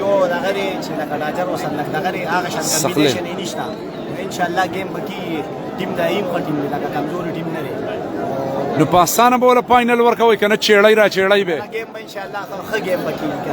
यो दागरे छिला कडाजर वसन दागरे आगा शान कॉम्बिनेशन इनिशता इंशाल्लाह गेम बकी टीम दाइम को टीम लगा कमजोर टीम ने नो पाकिस्तान बोला फाइनल वर्क होई कना चेड़ाई रा चेड़ाई बे गेम इंशाल्लाह ख गेम बकी के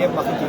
गेम बकी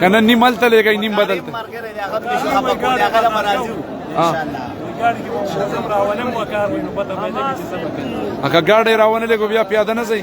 कहना निमल तलेगा निम बदलते मार के रहे अगर निशु खपा को अगर मराजू इंशाल्लाह गाड़ी की वो रावणम वकार में पता मैं कि सब अका गाड़े रावने ले को बिया प्यादा न सही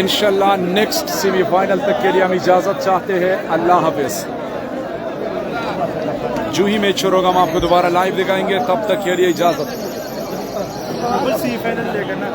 इंशाल्लाह नेक्स्ट सेमीफाइनल तक के लिए हम इजाज़त चाहते हैं। अल्लाह हाफिज़। जो ही मैच शुरू होगा हम आपको दोबारा लाइव दिखाएंगे, तब तक के लिए इजाज़त। फाइनल लेकर ना